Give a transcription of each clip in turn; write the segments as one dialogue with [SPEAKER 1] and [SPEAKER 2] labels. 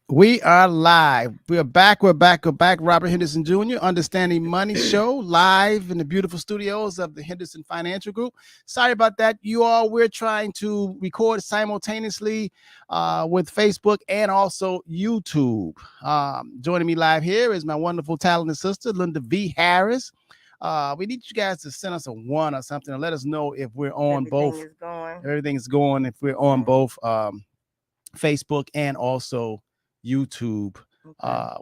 [SPEAKER 1] We are live. We are back. We're back. We're back. Robert Henderson Jr., Understanding Money Show, live in the beautiful studios of the Henderson Financial Group. Sorry about that, you all. We're trying to record simultaneously with Facebook and also YouTube. Joining me live here is my wonderful, talented sister, Linda V. Harris. We need you guys to send us a one or something and let us know if we're on both. Everything is going. If we're on both Facebook and also YouTube.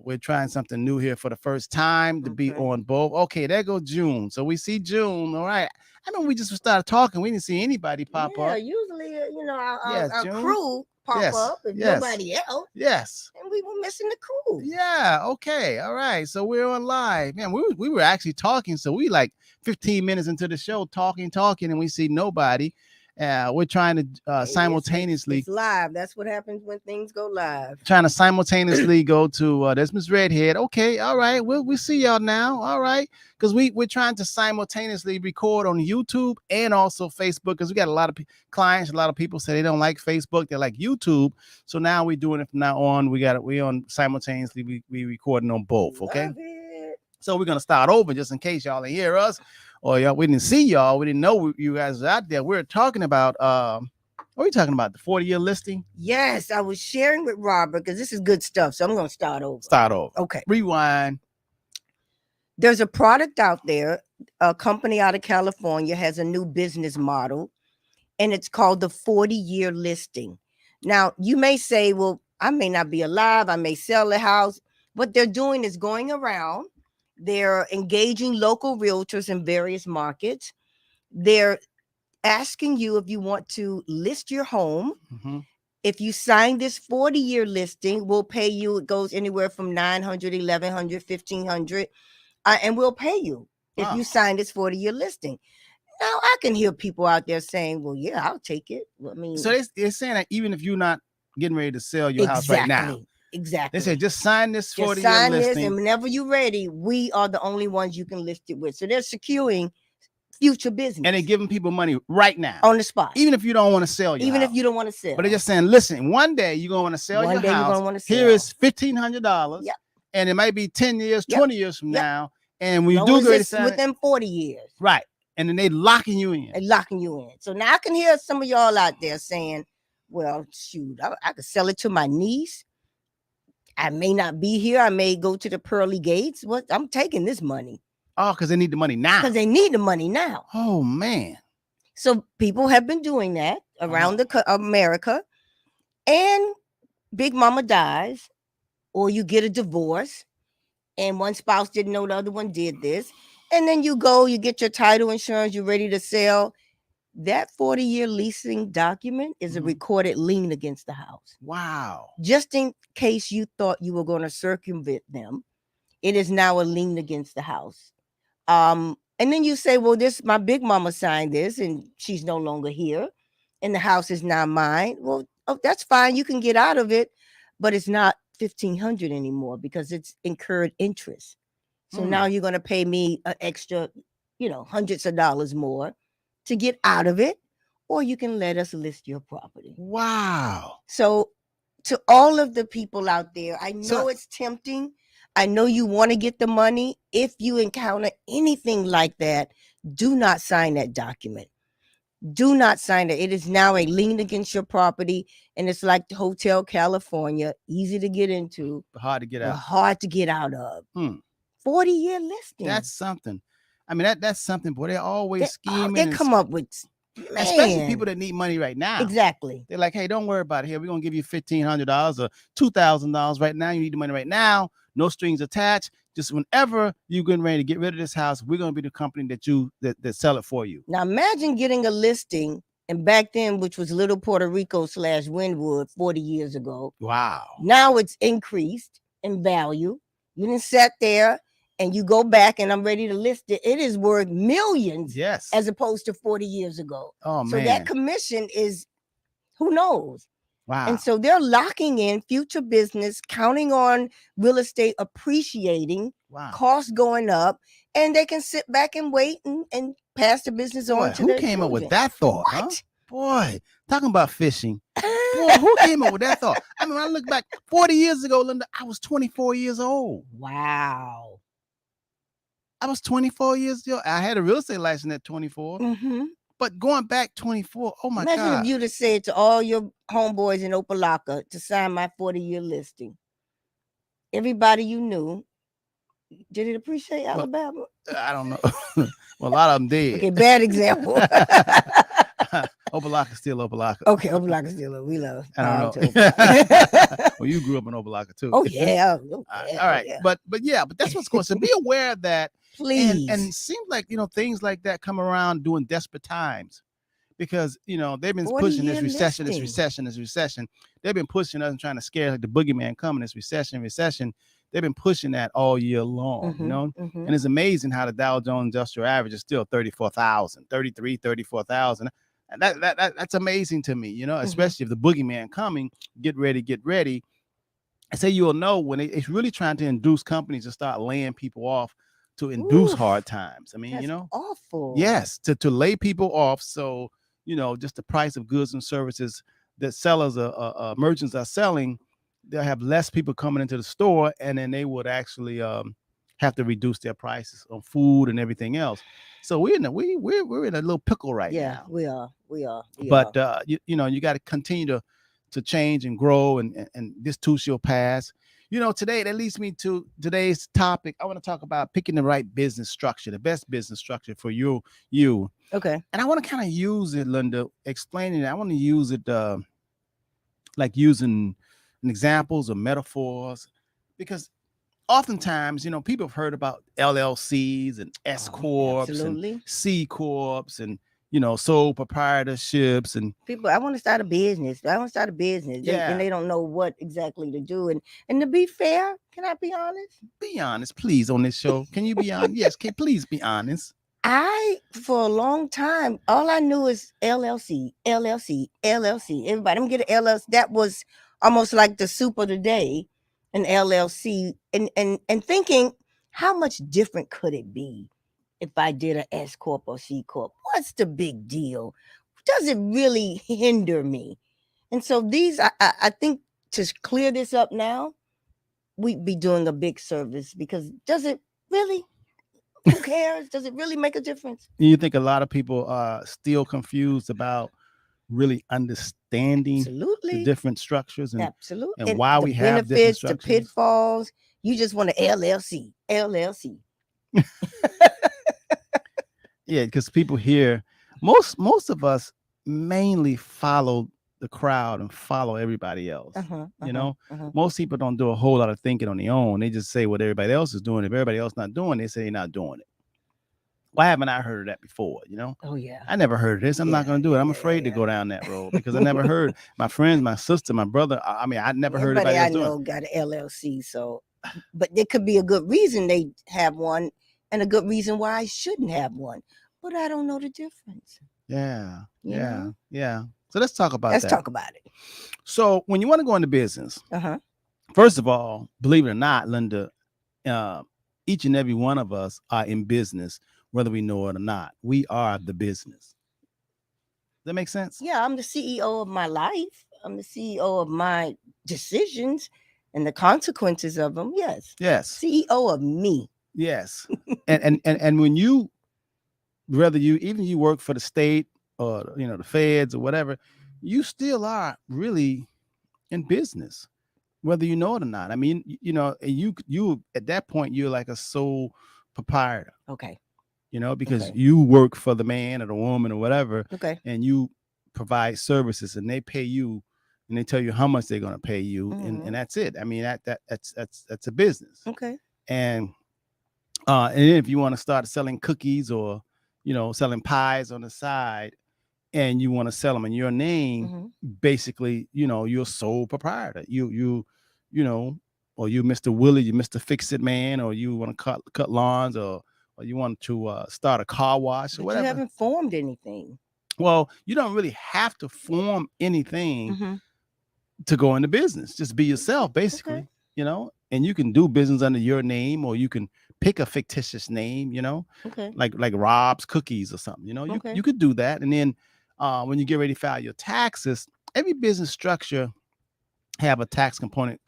[SPEAKER 1] We're trying something new here for the first time to be on both. Okay, there goes June. So we see June. All right. I mean, we just started talking. We didn't see anybody pop up.
[SPEAKER 2] Yeah, usually, our crew pop up and nobody else.
[SPEAKER 1] Yes.
[SPEAKER 2] And we were missing the crew.
[SPEAKER 1] Yeah. Okay. All right. So we're on live. Man, we were actually talking. So we like 15 minutes into the show talking, and we see nobody. We're trying to simultaneously.
[SPEAKER 2] It's live. That's what happens when things go live.
[SPEAKER 1] Trying to simultaneously go to there's Miss Redhead. Okay, all right. We see y'all now. All right, because we're trying to simultaneously record on YouTube and also Facebook because we got a lot of clients. A lot of people say they don't like Facebook. They like YouTube. So now we're doing it from now on. We on simultaneously. We recording on both. Okay. So we're gonna start over just in case y'all didn't hear us. Or y'all, we didn't see y'all. We didn't know you guys was out there. We're talking about what are we talking about? The 40-year listing?
[SPEAKER 2] Yes, I was sharing with Robert because this is good stuff. So I'm going to start over. Okay.
[SPEAKER 1] Rewind.
[SPEAKER 2] There's a product out there. A company out of California has a new business model, and it's called the 40-year listing. Now, you may say, well, I may not be alive. I may sell the house. What they're doing is going around. They're engaging local realtors in various markets. They're asking you if you want to list your home.
[SPEAKER 1] Mm-hmm.
[SPEAKER 2] If you sign this 40-year listing, we'll pay you. It goes anywhere from $900, $1,100, $1,500, and we'll pay you if you sign this 40-year listing. Now, I can hear people out there saying, well, yeah, I'll take it. I mean,
[SPEAKER 1] so they're saying that even if you're not getting ready to sell your house right now.
[SPEAKER 2] Exactly.
[SPEAKER 1] They say just sign this 40-year listing.
[SPEAKER 2] And whenever you're ready, we are the only ones you can list it with. So they're securing future business.
[SPEAKER 1] And they're giving people money right now.
[SPEAKER 2] On the spot.
[SPEAKER 1] Even if you don't want to sell your house.
[SPEAKER 2] Even if you don't want to sell.
[SPEAKER 1] But they're just saying, listen, one day you're going to want to sell your house.
[SPEAKER 2] One day you're going to want to sell.
[SPEAKER 1] Here is $1,500.
[SPEAKER 2] Yep.
[SPEAKER 1] And it might be 10 years, 20 years from now. And we
[SPEAKER 2] do
[SPEAKER 1] good
[SPEAKER 2] within 40 years.
[SPEAKER 1] Right. And then they locking you in.
[SPEAKER 2] So now I can hear some of y'all out there saying, well, shoot, I could sell it to my niece. I may not be here. I may go to the pearly gates. I'm taking this money.
[SPEAKER 1] Oh, because they need the money now.
[SPEAKER 2] Because they need the money now.
[SPEAKER 1] Oh, man.
[SPEAKER 2] So people have been doing that around America. And Big Mama dies, or you get a divorce, and one spouse didn't know the other one did this. And then you get your title insurance, you're ready to sell. That 40-year leasing document is a recorded lien against the house.
[SPEAKER 1] Wow.
[SPEAKER 2] Just in case you thought you were going to circumvent them, it is now a lien against the house. And then you say, well, my big mama signed this and she's no longer here and the house is now mine. Well, that's fine. You can get out of it, but it's not $1,500 anymore because it's incurred interest. So now you're going to pay me an extra, hundreds of dollars more to get out of it, or you can let us list your property.
[SPEAKER 1] Wow.
[SPEAKER 2] So to all of the people out there, I know it's tempting. I know you want to get the money. If you encounter anything like that, do not sign that document. Do not sign it. It is now a lien against your property, and it's like the Hotel California, easy to get into,
[SPEAKER 1] but hard to get out.
[SPEAKER 2] Hard to get out of. 40-year listing.
[SPEAKER 1] That's something. I mean, that's something, boy. They're always scheming.
[SPEAKER 2] They come up with,
[SPEAKER 1] especially people that need money right now.
[SPEAKER 2] Exactly.
[SPEAKER 1] They're like, hey, don't worry about it. Here, we're going to give you $1,500 or $2,000 right now. You need the money right now. No strings attached. Just whenever you're getting ready to get rid of this house, we're going to be the company that sell it for you.
[SPEAKER 2] Now, imagine getting a listing, and back then, which was Little Puerto Rico / Wynwood 40 years ago.
[SPEAKER 1] Wow.
[SPEAKER 2] Now it's increased in value. You didn't sit there and you go back and I'm ready to list it. It is worth millions.
[SPEAKER 1] Yes.
[SPEAKER 2] As opposed to 40 years ago.
[SPEAKER 1] Oh, man.
[SPEAKER 2] So that commission is, who knows?
[SPEAKER 1] Wow.
[SPEAKER 2] And so they're locking in future business, counting on real estate appreciating, costs going up, and they can sit back and wait and pass the business on to their
[SPEAKER 1] Who came
[SPEAKER 2] children.
[SPEAKER 1] up with that thought?
[SPEAKER 2] What?
[SPEAKER 1] Huh? Boy, talking about fishing. Boy, who came up with that thought? I mean, when I look back 40 years ago, Linda, I was 24 years old.
[SPEAKER 2] Wow.
[SPEAKER 1] I was 24 years old. I had a real estate license at 24,
[SPEAKER 2] Mm-hmm.
[SPEAKER 1] but going back 24, oh my
[SPEAKER 2] Imagine
[SPEAKER 1] God.
[SPEAKER 2] if you'd have said to all your homeboys in Opalaka to sign my 40-year listing. Everybody you knew, did it appreciate Alabama?
[SPEAKER 1] I don't know. Well, a lot of them did.
[SPEAKER 2] Okay, bad example.
[SPEAKER 1] Opalaka still Opalaka.
[SPEAKER 2] Okay, Opalaka still we love.
[SPEAKER 1] I don't know.
[SPEAKER 2] Opalaka.
[SPEAKER 1] Well, you grew up in Opalaka too.
[SPEAKER 2] Oh yeah.
[SPEAKER 1] All right.
[SPEAKER 2] Yeah.
[SPEAKER 1] But that's what's going. So be aware of that.
[SPEAKER 2] Please.
[SPEAKER 1] And it seems like things like that come around during desperate times, because they've been pushing this recession. They've been pushing us and trying to scare like the boogeyman coming. This recession. They've been pushing that all year long, and it's amazing how the Dow Jones Industrial Average is still 34,000, 34,000. And that's amazing to me, especially if the boogeyman coming. Get ready. I say you'll know when it's really trying to induce companies to start laying people off to induce hard times. I mean,
[SPEAKER 2] that's awful.
[SPEAKER 1] Yes, to lay people off. So, just the price of goods and services that sellers merchants are selling, they'll have less people coming into the store, and then they would actually have to reduce their prices on food and everything else. So we're in a little pickle right now.
[SPEAKER 2] Yeah, we are.
[SPEAKER 1] But you got to continue to change and grow, and this too shall pass. Today that leads me to today's topic. I want to talk about picking the right business structure, the best business structure for you.
[SPEAKER 2] Okay.
[SPEAKER 1] And I want to kind of use it, Linda, explaining it. I want to use it like using examples or metaphors, because oftentimes, people have heard about LLCs and S corps and C corps and sole proprietorships and
[SPEAKER 2] people. I want to start a business.
[SPEAKER 1] Yeah.
[SPEAKER 2] And they don't know what exactly to do. And to be fair, can I be honest?
[SPEAKER 1] Be honest, please, on this show. Can you be honest? Yes, please be honest.
[SPEAKER 2] For a long time, all I knew is LLC. Everybody, I'm getting LLC. That was almost like the soup of the day, an LLC, and thinking, how much different could it be if I did an S corp or C corp? What's the big deal? Does it really hinder me? And so I think, to clear this up now, we'd be doing a big service, because does it really? Who cares? Does it really make a difference?
[SPEAKER 1] You think a lot of people are still confused about really understanding the different structures and why we have
[SPEAKER 2] benefits, the pitfalls? You just want an LLC.
[SPEAKER 1] Yeah, because people here, most of us mainly follow the crowd and follow everybody else. Most people don't do a whole lot of thinking on their own. They just say what everybody else is doing. If everybody else not doing it, they say they're not doing it. Why haven't I heard of that before?
[SPEAKER 2] Oh yeah.
[SPEAKER 1] I never heard of this. I'm not going to do it. I'm afraid to go down that road, because I never heard. My friends, my sister, my brother. I mean, I never heard anybody else doing it.
[SPEAKER 2] I know got an LLC. So, but there could be a good reason they have one, and a good reason why I shouldn't have one. But I don't know the difference.
[SPEAKER 1] Yeah. So let's talk about
[SPEAKER 2] Let's talk about it.
[SPEAKER 1] So when you want to go into business, first of all, believe it or not, Linda, each and every one of us are in business, whether we know it or not. We are the business. Does that make sense?
[SPEAKER 2] Yeah, I'm the CEO of my life. I'm the CEO of my decisions and the consequences of them. Yes. CEO of me.
[SPEAKER 1] Yes. and when you, whether you work for the state or the feds or whatever, you still are really in business, whether you know it or not. I mean, you at that point, you're like a sole proprietor.
[SPEAKER 2] Okay.
[SPEAKER 1] Because you work for the man or the woman or whatever.
[SPEAKER 2] Okay.
[SPEAKER 1] And you provide services, and they pay you, and they tell you how much they're going to pay you, and that's it. I mean, that's a business.
[SPEAKER 2] Okay.
[SPEAKER 1] And if you want to start selling cookies or selling pies on the side, and you want to sell them in your name, basically, you're a sole proprietor. You or you Mr. Willie, you Mr. Fix-It Man, or you want to cut lawns, or you want to start a car wash or whatever.
[SPEAKER 2] You haven't formed anything.
[SPEAKER 1] Well, you don't really have to form anything to go into business. Just be yourself, basically, and you can do business under your name, or you can pick a fictitious name, like Rob's Cookies or something, you could do that. And then when you get ready to file your taxes, every business structure have a tax component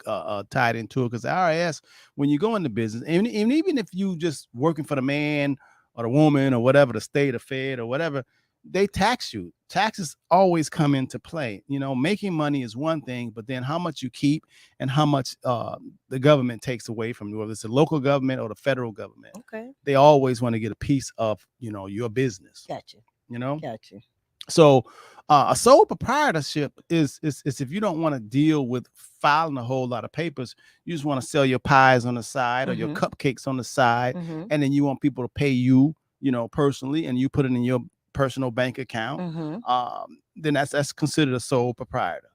[SPEAKER 1] tied into it, because the IRS, when you go into business, and even if you just working for the man or the woman or whatever, the state or fed or whatever, they tax you. Taxes always come into play. You know, making money is one thing, but then how much you keep and how much the government takes away from you, whether it's the local government or the federal government.
[SPEAKER 2] Okay.
[SPEAKER 1] They always want to get a piece of, you know, your business.
[SPEAKER 2] Gotcha.
[SPEAKER 1] You know,
[SPEAKER 2] Gotcha.
[SPEAKER 1] so a sole proprietorship is if you don't want to deal with filing a whole lot of papers, you just want to sell your pies on the side or your cupcakes on the side, and then you want people to pay you, you know, personally, and you put it in your personal bank account. Then that's considered a sole proprietor.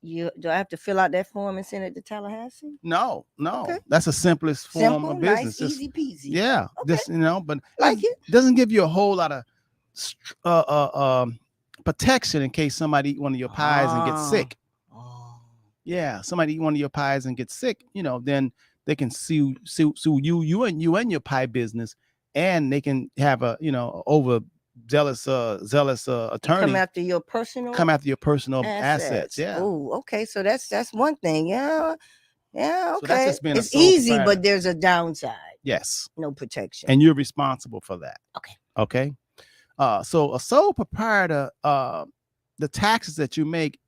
[SPEAKER 2] Do I have to fill out that form and send it to Tallahassee?
[SPEAKER 1] No,
[SPEAKER 2] Okay.
[SPEAKER 1] that's the simplest form
[SPEAKER 2] Simple,
[SPEAKER 1] of business.
[SPEAKER 2] nice, easy peasy.
[SPEAKER 1] Yeah,
[SPEAKER 2] Okay.
[SPEAKER 1] you know, but
[SPEAKER 2] Like it.
[SPEAKER 1] doesn't give you a whole lot of protection in case somebody eat one of your pies and gets sick. Yeah, somebody eat one of your pies and gets sick, you know, then they can sue you and your pie business, and they can have a, you know, zealous attorney
[SPEAKER 2] Come after your personal
[SPEAKER 1] assets. Yeah.
[SPEAKER 2] Oh, okay. So that's one thing. Yeah. Yeah.
[SPEAKER 1] So that's
[SPEAKER 2] Okay.
[SPEAKER 1] just being a
[SPEAKER 2] It's
[SPEAKER 1] sole
[SPEAKER 2] easy,
[SPEAKER 1] proprietor.
[SPEAKER 2] but there's a downside.
[SPEAKER 1] Yes.
[SPEAKER 2] No protection.
[SPEAKER 1] And you're responsible for that.
[SPEAKER 2] Okay.
[SPEAKER 1] Okay. So a sole proprietor, the taxes that you make,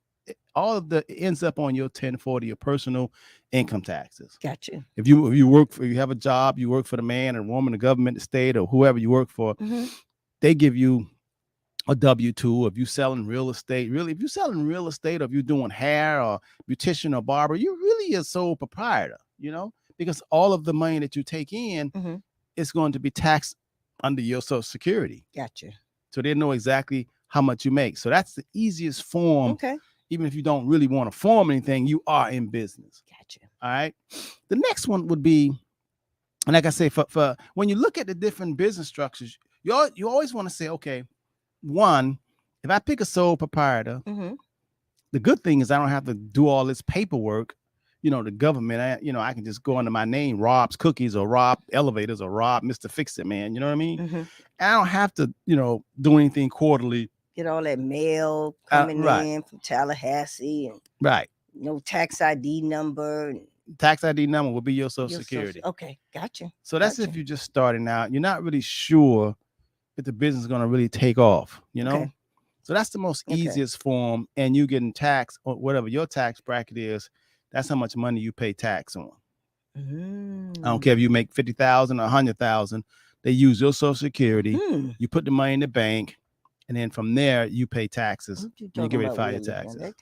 [SPEAKER 1] all of the ends up on your 1040, your personal income taxes.
[SPEAKER 2] Gotcha.
[SPEAKER 1] If you have a job, you work for the man or woman, the government, the state, or whoever you work for, they give you a W-2. If you're selling real estate, or if you're doing hair or beautician or barber, you're really a sole proprietor, you know, because all of the money that you take in is going to be taxed under your Social Security.
[SPEAKER 2] Gotcha.
[SPEAKER 1] So they know exactly how much you make. So that's the easiest form.
[SPEAKER 2] Okay.
[SPEAKER 1] Even if you don't really want to form anything, you are in business.
[SPEAKER 2] Gotcha.
[SPEAKER 1] All right. The next one would be, and like I say, for when you look at the different business structures, you always want to say, okay, one, if I pick a sole proprietor, the good thing is I don't have to do all this paperwork. You know, the government, I can just go under my name, Rob's Cookies or Rob Elevators or Rob Mr. Fix It Man. You know what I mean? I don't have to, you know, do anything quarterly.
[SPEAKER 2] Get all that mail coming in from Tallahassee, and no tax ID number.
[SPEAKER 1] Tax ID number will be your Social Security.
[SPEAKER 2] Okay, gotcha.
[SPEAKER 1] So that's if you're just starting out. You're not really sure if the business is going to really take off, you know?
[SPEAKER 2] Okay.
[SPEAKER 1] So that's the most easiest form, and you getting taxed or whatever your tax bracket is. That's how much money you pay tax on. I don't care if you make 50,000 or 100,000. They use your Social Security. You put the money in the bank, and then from there you pay taxes. You get ready to file your taxes.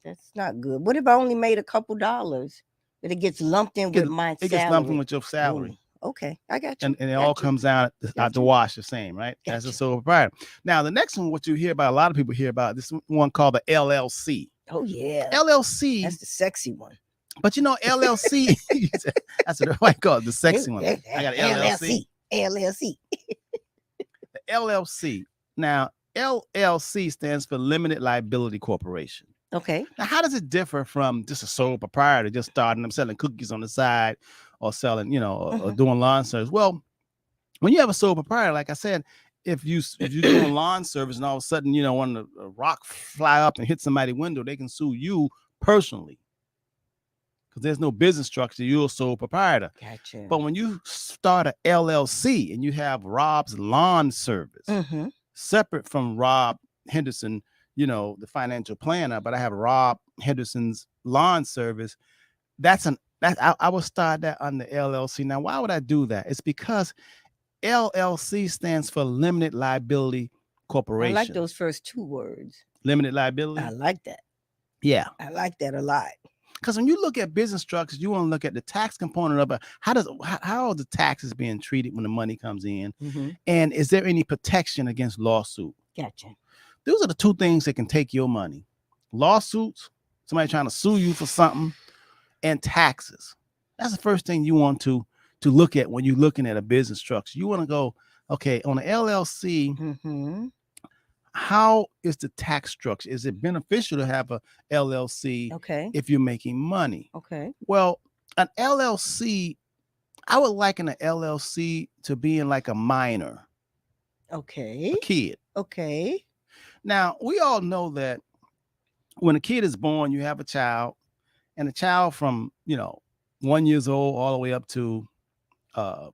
[SPEAKER 2] That's not good. What if I only made a couple dollars, but it gets lumped in with my salary?
[SPEAKER 1] It gets lumped in with your salary.
[SPEAKER 2] Okay, I got you.
[SPEAKER 1] And it all comes out the wash the same, right? That's a sole proprietor. Now the next one, what you hear about, a lot of people hear about, this one called the LLC.
[SPEAKER 2] Oh yeah,
[SPEAKER 1] LLC.
[SPEAKER 2] That's the sexy one.
[SPEAKER 1] But you know, LLC. That's what I call it, the sexy one. I got an LLC.
[SPEAKER 2] LLC.
[SPEAKER 1] The LLC. Now, LLC stands for Limited Liability Corporation.
[SPEAKER 2] Okay.
[SPEAKER 1] Now, how does it differ from just a sole proprietor just starting them selling cookies on the side or selling, you know, or doing lawn service? Well, when you have a sole proprietor, like I said, if you're doing lawn service and all of a sudden, you know, when a rock fly up and hit somebody's window, they can sue you personally because there's no business structure. You're a sole proprietor.
[SPEAKER 2] Gotcha.
[SPEAKER 1] But when you start a LLC and you have Rob's Lawn Service, separate from Rob Henderson, you know, the financial planner, but I have Rob Henderson's Lawn Service. I would start that under LLC. Now, why would I do that? It's because LLC stands for Limited Liability Corporation.
[SPEAKER 2] I like those first two words.
[SPEAKER 1] Limited liability.
[SPEAKER 2] I like that.
[SPEAKER 1] Yeah.
[SPEAKER 2] I like that a lot.
[SPEAKER 1] Because when you look at business structures, you want to look at the tax component of it. How are the taxes being treated when the money comes in? And is there any protection against lawsuit?
[SPEAKER 2] Gotcha.
[SPEAKER 1] Those are the two things that can take your money. Lawsuits, somebody trying to sue you for something, and taxes. That's the first thing you want to look at when you're looking at a business structure. You want to go, okay, on an LLC, how is the tax structure? Is it beneficial to have a LLC if you're making money?
[SPEAKER 2] Okay.
[SPEAKER 1] Well, an LLC, I would liken an LLC to being like a minor.
[SPEAKER 2] Okay.
[SPEAKER 1] A kid.
[SPEAKER 2] Okay.
[SPEAKER 1] Now, we all know that when a kid is born, you have a child, and a child from 1 year old all the way up to uh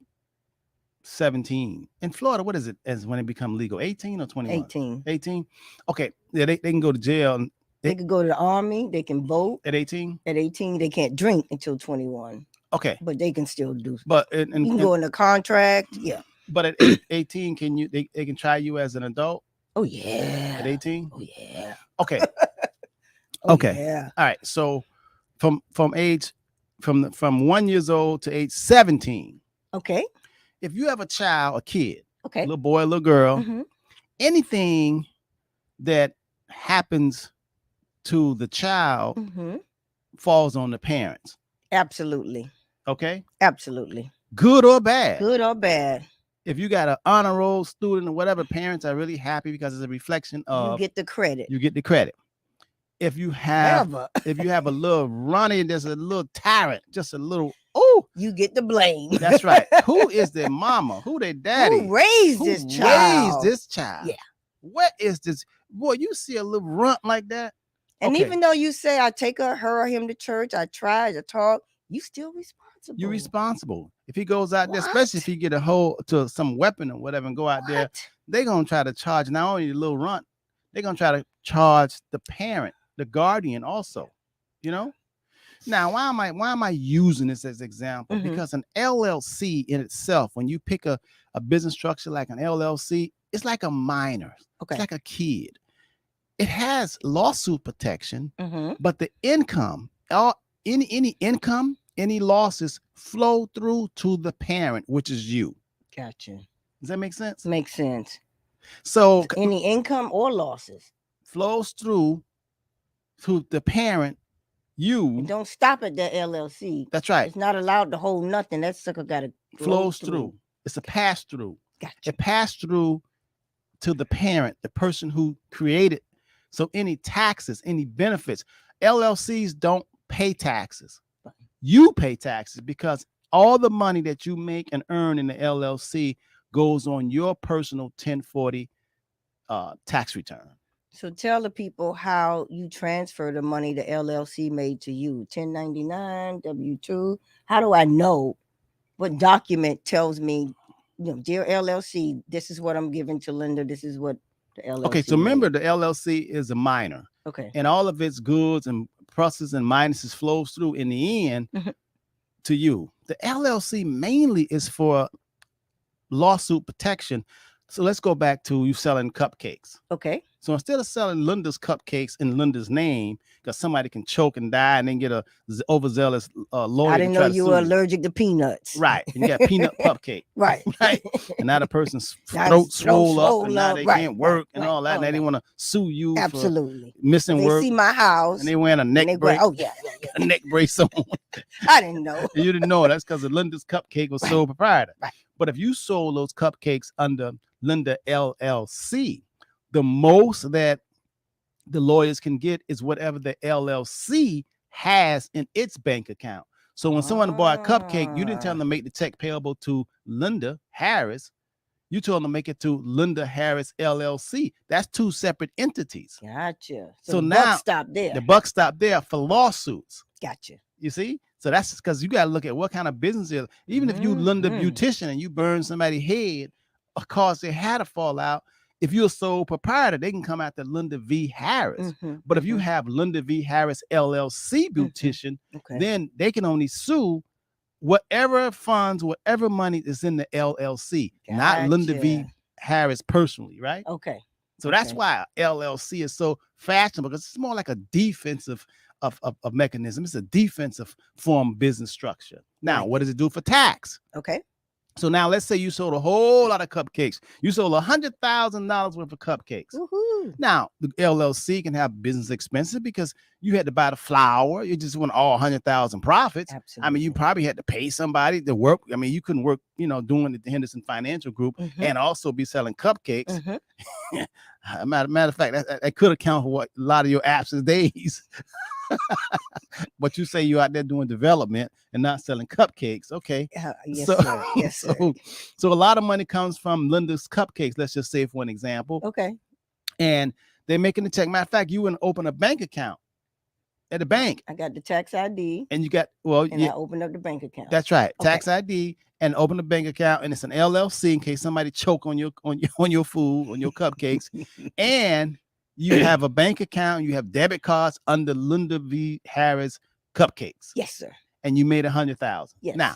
[SPEAKER 1] 17. In Florida, what is it as when it become legal? 18 or 21?
[SPEAKER 2] 18.
[SPEAKER 1] 18. Okay. Yeah, they can go to jail
[SPEAKER 2] They could go to the army. They can vote.
[SPEAKER 1] at 18.
[SPEAKER 2] At 18, they can't drink until 21,
[SPEAKER 1] Okay.
[SPEAKER 2] but they can still do.
[SPEAKER 1] But
[SPEAKER 2] You can go in a contract. Yeah.
[SPEAKER 1] but at 18, they can try you as an adult
[SPEAKER 2] Oh yeah.
[SPEAKER 1] at 18?
[SPEAKER 2] Oh yeah.
[SPEAKER 1] Okay.
[SPEAKER 2] Oh,
[SPEAKER 1] Okay.
[SPEAKER 2] Yeah.
[SPEAKER 1] All right. So from 1 year old to age 17,
[SPEAKER 2] Okay.
[SPEAKER 1] if you have a child, a kid,
[SPEAKER 2] Okay.
[SPEAKER 1] little boy, little girl,
[SPEAKER 2] Mhm.
[SPEAKER 1] anything that happens to the child
[SPEAKER 2] Mhm.
[SPEAKER 1] falls on the parents.
[SPEAKER 2] Absolutely.
[SPEAKER 1] Okay.
[SPEAKER 2] Absolutely.
[SPEAKER 1] Good or bad.
[SPEAKER 2] Good or bad,
[SPEAKER 1] If you got an honor roll student or whatever, parents are really happy because it's a reflection
[SPEAKER 2] you
[SPEAKER 1] of
[SPEAKER 2] get the credit.
[SPEAKER 1] you get the credit. If you have
[SPEAKER 2] Never.
[SPEAKER 1] if you have a little runny, there's a little tyrant, just a little, oh,
[SPEAKER 2] You get the blame.
[SPEAKER 1] that's right. Who is their mama? Who their daddy?
[SPEAKER 2] Who raised
[SPEAKER 1] Who
[SPEAKER 2] this child?
[SPEAKER 1] raised this child?
[SPEAKER 2] Yeah.
[SPEAKER 1] What is this? Boy, you see a little runt like that.
[SPEAKER 2] And
[SPEAKER 1] Okay.
[SPEAKER 2] even though you say I take her or him to church, I try to talk, you still responsible.
[SPEAKER 1] You're responsible. If he goes out there,
[SPEAKER 2] What?
[SPEAKER 1] especially if he get a hold to some weapon or whatever and go out there,
[SPEAKER 2] What?
[SPEAKER 1] they're gonna try to charge not only the little runt, they're gonna try to charge the parent, the guardian also. You know? Now, why am I using this as example?
[SPEAKER 2] Mhm.
[SPEAKER 1] Because an LLC in itself, when you pick a business structure like an LLC, it's like a minor,
[SPEAKER 2] Okay.
[SPEAKER 1] it's like a kid. It has lawsuit protection,
[SPEAKER 2] Mhm.
[SPEAKER 1] but the income, any income, any losses flow through to the parent, which is you.
[SPEAKER 2] Gotcha.
[SPEAKER 1] Does that make sense?
[SPEAKER 2] Makes sense.
[SPEAKER 1] So
[SPEAKER 2] Any income or losses.
[SPEAKER 1] flows through to the parent, you.
[SPEAKER 2] It don't stop at the LLC.
[SPEAKER 1] That's right.
[SPEAKER 2] It's not allowed to hold nothing. That sucker got to
[SPEAKER 1] Flows through. It's a pass through.
[SPEAKER 2] Gotcha.
[SPEAKER 1] It passed through to the parent, the person who created. So any taxes, any benefits, LLCs don't pay taxes. You pay taxes because all the money that you make and earn in the LLC goes on your personal 1040 tax return.
[SPEAKER 2] So tell the people how you transfer the money the LLC made to you. 1099, W-2. How do I know what document tells me, dear LLC, this is what I'm giving to Linda. This is what the LLC
[SPEAKER 1] Okay, so remember
[SPEAKER 2] made.
[SPEAKER 1] the LLC is a minor.
[SPEAKER 2] Okay.
[SPEAKER 1] And all of its goods and pluses and minuses flows through in the end
[SPEAKER 2] Mhm.
[SPEAKER 1] to you. The LLC mainly is for lawsuit protection. So let's go back to you selling cupcakes.
[SPEAKER 2] Okay.
[SPEAKER 1] So instead of selling Linda's cupcakes in Linda's name, because somebody can choke and die and then get a overzealous lawyer.
[SPEAKER 2] I didn't
[SPEAKER 1] to
[SPEAKER 2] know
[SPEAKER 1] try to
[SPEAKER 2] you
[SPEAKER 1] sue
[SPEAKER 2] were allergic to peanuts.
[SPEAKER 1] Right. And you got peanut cupcake.
[SPEAKER 2] Right.
[SPEAKER 1] Right. And now the person's
[SPEAKER 2] Now
[SPEAKER 1] throat
[SPEAKER 2] his throat
[SPEAKER 1] swole up and
[SPEAKER 2] swole
[SPEAKER 1] now
[SPEAKER 2] up.
[SPEAKER 1] they
[SPEAKER 2] Right,
[SPEAKER 1] can't work
[SPEAKER 2] right,
[SPEAKER 1] and all
[SPEAKER 2] right,
[SPEAKER 1] that.
[SPEAKER 2] all
[SPEAKER 1] Now they
[SPEAKER 2] that.
[SPEAKER 1] want to sue you
[SPEAKER 2] Absolutely.
[SPEAKER 1] for missing
[SPEAKER 2] They
[SPEAKER 1] work.
[SPEAKER 2] see my house.
[SPEAKER 1] And they wearing a
[SPEAKER 2] and
[SPEAKER 1] neck
[SPEAKER 2] they go,
[SPEAKER 1] brace.
[SPEAKER 2] oh, yeah.
[SPEAKER 1] A neck brace on.
[SPEAKER 2] I didn't know.
[SPEAKER 1] You didn't know. That's because Linda's cupcake was
[SPEAKER 2] Right.
[SPEAKER 1] sole proprietor.
[SPEAKER 2] Right.
[SPEAKER 1] But if you sold those cupcakes under Linda LLC, the most that the lawyers can get is whatever the LLC has in its bank account. So when someone bought a cupcake, you didn't tell them to make the check payable to Linda Harris. You told them to make it to Linda Harris LLC. That's two separate entities.
[SPEAKER 2] Gotcha.
[SPEAKER 1] So
[SPEAKER 2] the
[SPEAKER 1] now
[SPEAKER 2] buck stop there.
[SPEAKER 1] The buck stopped there for lawsuits.
[SPEAKER 2] Gotcha.
[SPEAKER 1] You see? So that's because you got to look at what kind of business it is. Even if you Linda
[SPEAKER 2] Mhm.
[SPEAKER 1] Beautician and you burn somebody's head because they had a fallout, if you're a sole proprietor, they can come after Linda V. Harris.
[SPEAKER 2] Mhm,
[SPEAKER 1] But if you
[SPEAKER 2] mhm.
[SPEAKER 1] have Linda V. Harris LLC beautician,
[SPEAKER 2] Okay.
[SPEAKER 1] then they can only sue whatever funds, whatever money is in the LLC, not Linda V.
[SPEAKER 2] Gotcha.
[SPEAKER 1] Harris personally, right?
[SPEAKER 2] Okay.
[SPEAKER 1] So that's
[SPEAKER 2] Okay.
[SPEAKER 1] why LLC is so fashionable, because it's more like a defensive of mechanism. It's a defensive form of business structure. Now,
[SPEAKER 2] Right.
[SPEAKER 1] what does it do for tax?
[SPEAKER 2] Okay.
[SPEAKER 1] So now let's say you sold a whole lot of cupcakes. You sold $100,000 worth of cupcakes.
[SPEAKER 2] Woohoo.
[SPEAKER 1] Now, the LLC can have business expenses because you had to buy the flour. You just want all 100,000 profits.
[SPEAKER 2] Absolutely.
[SPEAKER 1] I mean, you probably had to pay somebody to work. I mean, you couldn't work, doing it the Henderson Financial Group
[SPEAKER 2] Mhm.
[SPEAKER 1] and also be selling cupcakes.
[SPEAKER 2] Mhm.
[SPEAKER 1] Matter of fact, that could account for what a lot of your absence days. But you say you're out there doing development and not selling cupcakes. Okay.
[SPEAKER 2] Yes,
[SPEAKER 1] so,
[SPEAKER 2] sir. Yes, sir.
[SPEAKER 1] so a lot of money comes from Linda's cupcakes. Let's just say for an example.
[SPEAKER 2] Okay.
[SPEAKER 1] And they're making the check. Matter of fact, you wouldn't open a bank account at the bank.
[SPEAKER 2] I got the tax ID,
[SPEAKER 1] And you got, well,
[SPEAKER 2] and I opened up the bank account.
[SPEAKER 1] that's right.
[SPEAKER 2] Okay.
[SPEAKER 1] Tax ID and open a bank account, and it's an LLC in case somebody choke on your food, on your cupcakes. And you have a bank account, you have debit cards under Linda V. Harris Cupcakes.
[SPEAKER 2] Yes, sir.
[SPEAKER 1] And you made 100,000.
[SPEAKER 2] Yes.
[SPEAKER 1] Now,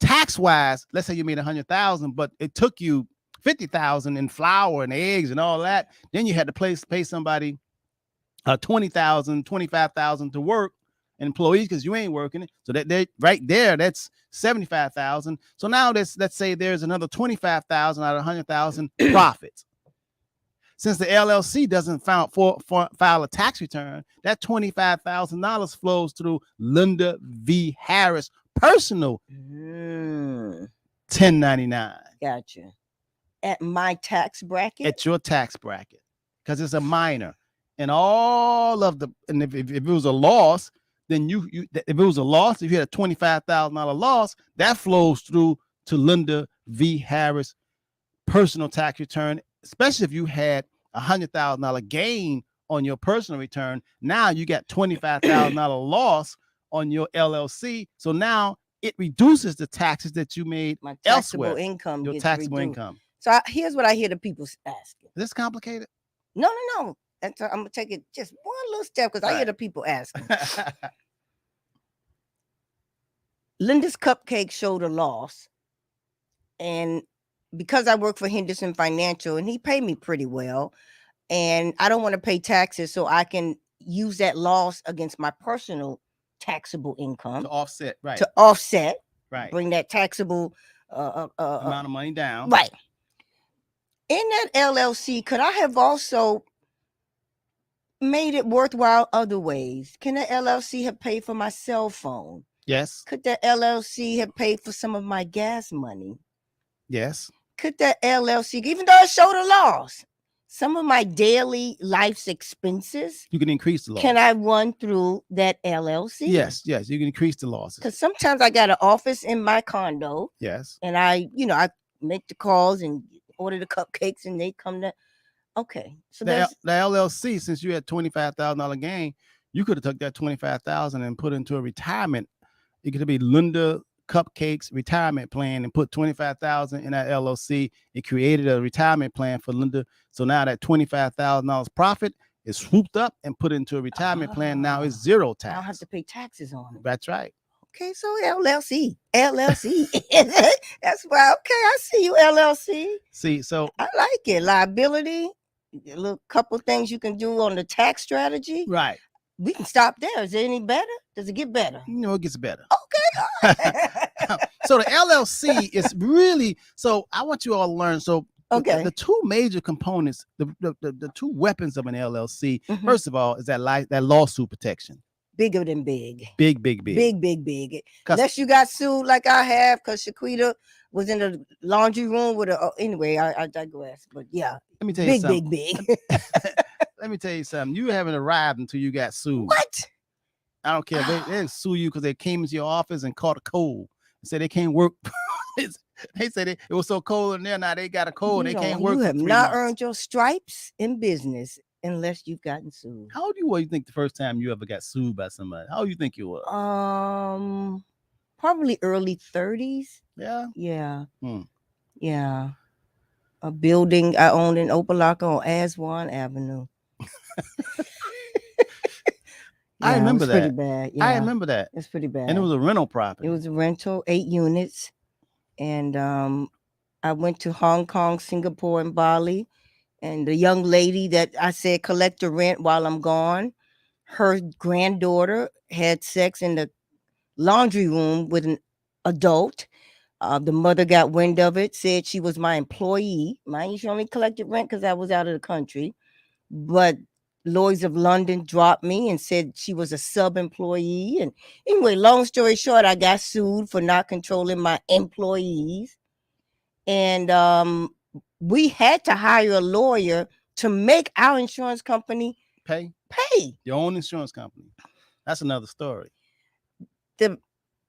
[SPEAKER 1] tax wise, let's say you made 100,000, but it took you 50,000 in flour and eggs and all that. Then you had to pay somebody 20,000, 25,000 to work, employees, because you ain't working it. So that they right there, that's 75,000. So now let's say there's another 25,000 out of 100,000 profits. Since the LLC doesn't file a tax return, that $25,000 flows through Linda V. Harris personal 1099.
[SPEAKER 2] Gotcha. At my tax bracket?
[SPEAKER 1] At your tax bracket, because it's a minor. And all of the, and if it was a loss, then if it was a loss, if you had a $25,000 loss, that flows through to Linda V. Harris personal tax return, especially if you had $100,000 gain on your personal return. Now you got $25,000 loss on your LLC. So now it reduces the taxes that you made
[SPEAKER 2] my taxable
[SPEAKER 1] elsewhere.
[SPEAKER 2] income.
[SPEAKER 1] Your
[SPEAKER 2] gets
[SPEAKER 1] taxable
[SPEAKER 2] reduced.
[SPEAKER 1] income.
[SPEAKER 2] So here's what I hear the people asking.
[SPEAKER 1] Is this complicated?
[SPEAKER 2] No. I'm gonna take it just one little step, because I hear the people asking. Linda's Cupcake showed a loss, and because I work for Henderson Financial, and he paid me pretty well, and I don't want to pay taxes, so I can use that loss against my personal taxable income
[SPEAKER 1] to offset, right?
[SPEAKER 2] Right. Bring that taxable
[SPEAKER 1] amount of money down,
[SPEAKER 2] right? In that LLC, could I have also made it worthwhile other ways? Can the LLC have paid for my cell phone?
[SPEAKER 1] Yes.
[SPEAKER 2] Could the LLC have paid for some of my gas money?
[SPEAKER 1] Yes.
[SPEAKER 2] Could the LLC, even though it showed a loss, some of my daily life's expenses,
[SPEAKER 1] you can increase the loss.
[SPEAKER 2] Can I run through that LLC?
[SPEAKER 1] Yes, you can increase the losses.
[SPEAKER 2] Because sometimes I got an office in my condo.
[SPEAKER 1] Yes.
[SPEAKER 2] And I make the calls and order the cupcakes, and they come to. Okay, so
[SPEAKER 1] the LLC, since you had $25,000 gain, you could have took that $25,000 and put into a retirement. It could be Linda Cupcakes retirement plan and put $25,000 in that LLC. It created a retirement plan for Linda. So now that $25,000 profit is swooped up and put into a retirement plan. Now it's zero tax.
[SPEAKER 2] I don't have to pay taxes on it.
[SPEAKER 1] That's right.
[SPEAKER 2] Okay, so LLC. That's why. Okay, I see you, LLC.
[SPEAKER 1] See, so
[SPEAKER 2] I like it. Liability. A little couple things you can do on the tax strategy.
[SPEAKER 1] Right.
[SPEAKER 2] We can stop there. Is it any better? Does it get better?
[SPEAKER 1] It gets better.
[SPEAKER 2] Okay.
[SPEAKER 1] So the LLC is really, so I want you all to learn. So the two major components, the two weapons of an LLC, first of all, is that lawsuit protection.
[SPEAKER 2] Bigger than big.
[SPEAKER 1] Big.
[SPEAKER 2] Big. Unless you got sued like I have, because Shaquita was in the laundry room with anyway, I digress. But yeah,
[SPEAKER 1] let me tell you something.
[SPEAKER 2] Big.
[SPEAKER 1] Let me tell you something. You haven't arrived until you got sued.
[SPEAKER 2] What?
[SPEAKER 1] I don't care. They didn't sue you because they came into your office and caught a cold and said they can't work. They said it was so cold in there. Now they got a cold. They can't work.
[SPEAKER 2] You have not earned your stripes in business unless you've gotten sued.
[SPEAKER 1] How old you think the first time you ever got sued by somebody? How old you think you were?
[SPEAKER 2] Probably early 30s.
[SPEAKER 1] Yeah.
[SPEAKER 2] Yeah. Yeah. A building I owned in Opelika on Aswan Avenue.
[SPEAKER 1] I remember that.
[SPEAKER 2] Pretty bad. Yeah.
[SPEAKER 1] I remember that.
[SPEAKER 2] It's pretty bad.
[SPEAKER 1] And it was a rental property.
[SPEAKER 2] It was a rental, 8 units. And I went to Hong Kong, Singapore, and Bali. And the young lady that I said collect the rent while I'm gone, her granddaughter had sex in the laundry room with an adult. The mother got wind of it, said she was my employee. Mind you, she only collected rent because I was out of the country. But Lloyd's of London dropped me and said she was a sub-employee. And anyway, long story short, I got sued for not controlling my employees. And we had to hire a lawyer to make our insurance company
[SPEAKER 1] pay your own insurance company. That's another story.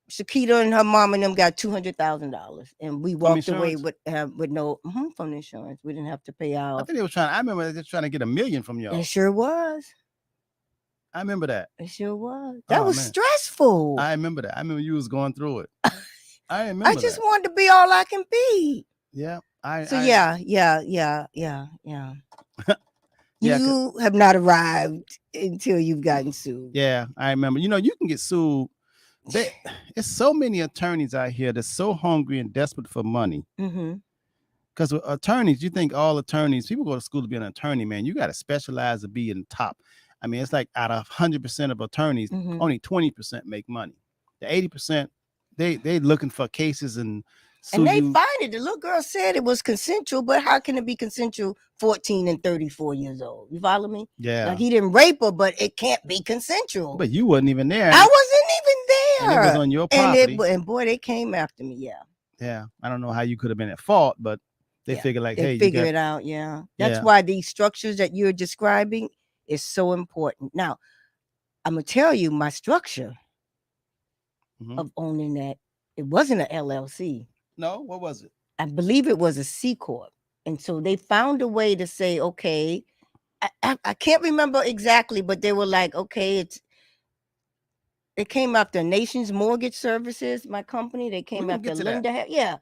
[SPEAKER 2] Shaquita and her mom and them got $200,000, and we walked away with no from the insurance. We didn't have to pay out.
[SPEAKER 1] I think they were trying. I remember they were trying to get $1 million from y'all.
[SPEAKER 2] It sure was.
[SPEAKER 1] I remember that.
[SPEAKER 2] It sure was. That
[SPEAKER 1] Oh,
[SPEAKER 2] was
[SPEAKER 1] man.
[SPEAKER 2] stressful.
[SPEAKER 1] I remember that. I remember you was going through it. I
[SPEAKER 2] I
[SPEAKER 1] remember
[SPEAKER 2] just
[SPEAKER 1] that.
[SPEAKER 2] wanted to be all I can be.
[SPEAKER 1] Yeah.
[SPEAKER 2] So
[SPEAKER 1] Yeah.
[SPEAKER 2] yeah.
[SPEAKER 1] Yeah.
[SPEAKER 2] You have not arrived until you've gotten sued.
[SPEAKER 1] Yeah. I remember. You know, you can get sued. It's so many attorneys out here that's so hungry and desperate for money.
[SPEAKER 2] Mm-hmm.
[SPEAKER 1] Because with attorneys, you think all attorneys, people go to school to be an attorney, man. You got to specialize to be in the top. I mean, it's like out of 100% of attorneys,
[SPEAKER 2] Mhm.
[SPEAKER 1] only 20% make money. The 80%, they looking for cases and
[SPEAKER 2] And they
[SPEAKER 1] you.
[SPEAKER 2] find it. The little girl said it was consensual, but how can it be consensual 14 and 34 years old? You follow me?
[SPEAKER 1] Yeah.
[SPEAKER 2] Like he didn't rape her, but it can't be consensual.
[SPEAKER 1] But you wasn't even there.
[SPEAKER 2] I wasn't even there.
[SPEAKER 1] And it was on your
[SPEAKER 2] and
[SPEAKER 1] property.
[SPEAKER 2] and boy, they came after me. Yeah.
[SPEAKER 1] Yeah. I don't know how you could have been at fault, but they
[SPEAKER 2] Yeah,
[SPEAKER 1] figure like,
[SPEAKER 2] They
[SPEAKER 1] hey,
[SPEAKER 2] figure
[SPEAKER 1] you
[SPEAKER 2] it out. Yeah. That's
[SPEAKER 1] Yeah.
[SPEAKER 2] why these structures that you're describing is so important. Now, I'm gonna tell you my structure
[SPEAKER 1] Mhm.
[SPEAKER 2] of owning that. It wasn't an LLC.
[SPEAKER 1] No, what was it?
[SPEAKER 2] I believe it was a C corp, and so they found a way to say, okay, I can't remember exactly, but they were like, okay, it came after Nations Mortgage Services, my company. They came
[SPEAKER 1] gonna get
[SPEAKER 2] after
[SPEAKER 1] to that.
[SPEAKER 2] Linda. Yeah,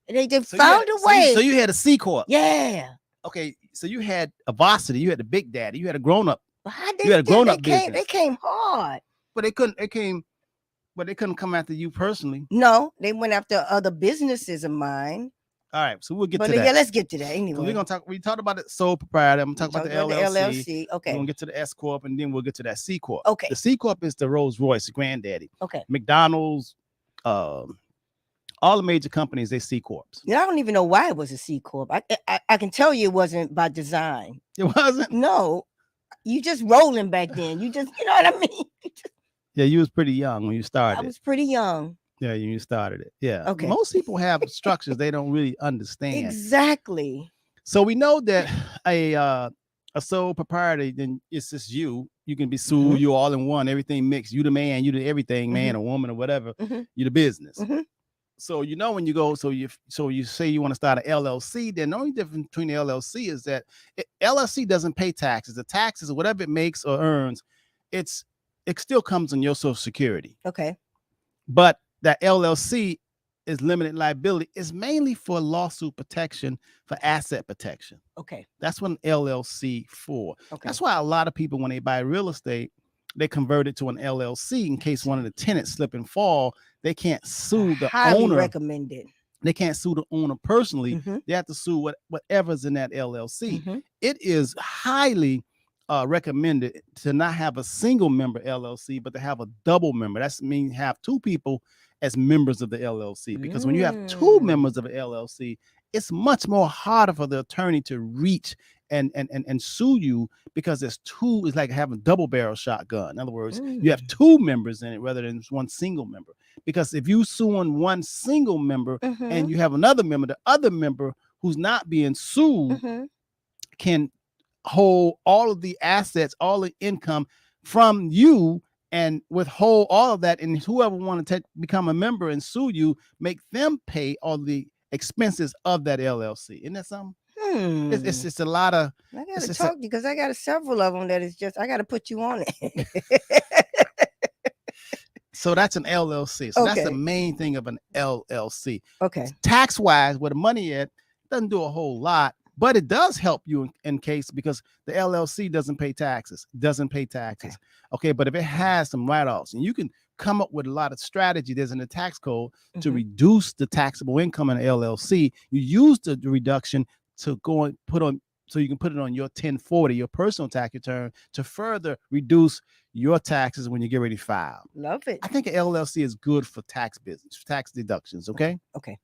[SPEAKER 2] they just
[SPEAKER 1] So you
[SPEAKER 2] found
[SPEAKER 1] had-
[SPEAKER 2] a way.
[SPEAKER 1] So you had a C corp.
[SPEAKER 2] Yeah.
[SPEAKER 1] Okay, so you had a varsity, you had the big daddy, you had a grown up,
[SPEAKER 2] But how
[SPEAKER 1] you had a grown up
[SPEAKER 2] they
[SPEAKER 1] business.
[SPEAKER 2] came hard.
[SPEAKER 1] But they couldn't come after you personally.
[SPEAKER 2] No, they went after other businesses of mine.
[SPEAKER 1] All right, so we'll get
[SPEAKER 2] But
[SPEAKER 1] to that.
[SPEAKER 2] yeah, let's get to that
[SPEAKER 1] 'Cause
[SPEAKER 2] anyway.
[SPEAKER 1] we talked about the sole proprietor. I'm gonna talk about the LLC. We're
[SPEAKER 2] Okay.
[SPEAKER 1] gonna get to the S corp, and then we'll get to that C corp.
[SPEAKER 2] Okay.
[SPEAKER 1] The C corp is the Rolls Royce, the granddaddy.
[SPEAKER 2] Okay.
[SPEAKER 1] McDonald's, all the major companies, they C corps.
[SPEAKER 2] Yeah, I don't even know why it was a C corp. I can tell you it wasn't by design.
[SPEAKER 1] It wasn't.
[SPEAKER 2] No, you just rolling back then. You just, you know what I mean?
[SPEAKER 1] Yeah, you was pretty young when you started.
[SPEAKER 2] I was pretty young.
[SPEAKER 1] Yeah, you started it. Yeah.
[SPEAKER 2] Okay.
[SPEAKER 1] Most people have structures they don't really understand.
[SPEAKER 2] Exactly.
[SPEAKER 1] So we know that a sole proprietor, then it's just you. You can be sued.
[SPEAKER 2] Mhm.
[SPEAKER 1] You all in one. Everything mixed. You the man. You the everything man, a woman or whatever.
[SPEAKER 2] Mhm.
[SPEAKER 1] You the business.
[SPEAKER 2] Mhm.
[SPEAKER 1] So you know when you go, so you say you want to start an LLC. Then the only difference between the LLC is that LLC doesn't pay taxes. The taxes or whatever it makes or earns, it still comes on your Social Security.
[SPEAKER 2] Okay.
[SPEAKER 1] But that LLC is limited liability. It's mainly for lawsuit protection, for asset protection.
[SPEAKER 2] Okay.
[SPEAKER 1] That's what an LLC for.
[SPEAKER 2] Okay.
[SPEAKER 1] That's why a lot of people, when they buy real estate, they convert it to an LLC in case one of the tenants slip and fall. They can't sue the
[SPEAKER 2] Highly
[SPEAKER 1] owner.
[SPEAKER 2] recommended.
[SPEAKER 1] They can't sue the owner personally.
[SPEAKER 2] Mhm.
[SPEAKER 1] They have to sue whatever's in that LLC.
[SPEAKER 2] Mhm.
[SPEAKER 1] It is highly recommended to not have a single member LLC, but to have a double member. That means have two people as members of the LLC. Because when you have two members of an LLC, it's much more harder for the attorney to reach and sue you, because there's two. It's like having a double barrel shotgun. In other words, you have two members in it rather than one single member. Because if you suing one single member and you have another member, the other member who's not being sued can hold all of the assets, all the income from you, and withhold all of that. And whoever want to become a member and sue you, make them pay all the expenses of that LLC. Isn't that something? It's just a lot of.
[SPEAKER 2] I gotta talk to you because I got several of them that is just, I gotta put you on it.
[SPEAKER 1] So that's an LLC. So that's the
[SPEAKER 2] Okay.
[SPEAKER 1] main thing of an LLC.
[SPEAKER 2] Okay.
[SPEAKER 1] Tax wise, where the money at, doesn't do a whole lot, but it does help you in case, because the LLC doesn't pay taxes. Okay, but if it has some write-offs, and you can come up with a lot of strategy there's in the tax code to reduce the taxable income in an LLC. You use the reduction to go and put on, so you can put it on your 1040, your personal tax return, to further reduce your taxes when you get ready to file.
[SPEAKER 2] Love it.
[SPEAKER 1] I think an LLC is good for tax business, tax deductions. Okay.
[SPEAKER 2] Okay.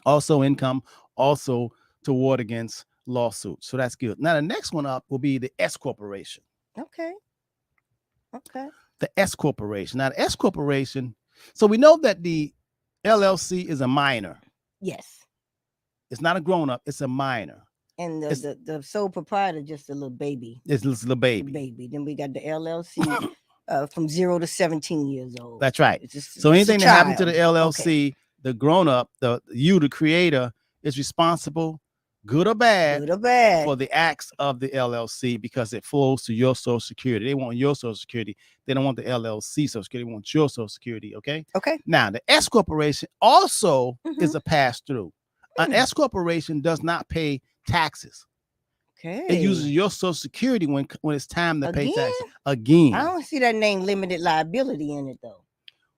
[SPEAKER 1] Also income, also to ward against lawsuits. So that's good. Now the next one up will be the S corporation.
[SPEAKER 2] Okay. Okay.
[SPEAKER 1] The S corporation. Now the S corporation. So we know that the LLC is a minor.
[SPEAKER 2] Yes.
[SPEAKER 1] It's not a grown up. It's a minor.
[SPEAKER 2] And the sole proprietor, just a little baby.
[SPEAKER 1] It's a little baby.
[SPEAKER 2] Baby. Then we got the LLC from 0 to 17 years old.
[SPEAKER 1] That's right.
[SPEAKER 2] Just,
[SPEAKER 1] so anything that happens to the
[SPEAKER 2] child.
[SPEAKER 1] LLC, the grown up, the creator, is responsible good or bad,
[SPEAKER 2] Good or bad.
[SPEAKER 1] for the acts of the LLC, because it flows to your Social Security. They want your Social Security. They don't want the LLC Social Security. They want your Social Security. Okay.
[SPEAKER 2] Okay.
[SPEAKER 1] Now, the S corporation also
[SPEAKER 2] Mhm.
[SPEAKER 1] is a pass through. An
[SPEAKER 2] Hmm.
[SPEAKER 1] S corporation does not pay taxes.
[SPEAKER 2] Okay.
[SPEAKER 1] It uses your Social Security when it's time to pay
[SPEAKER 2] Again?
[SPEAKER 1] taxes. Again.
[SPEAKER 2] I don't see that name limited liability in it though.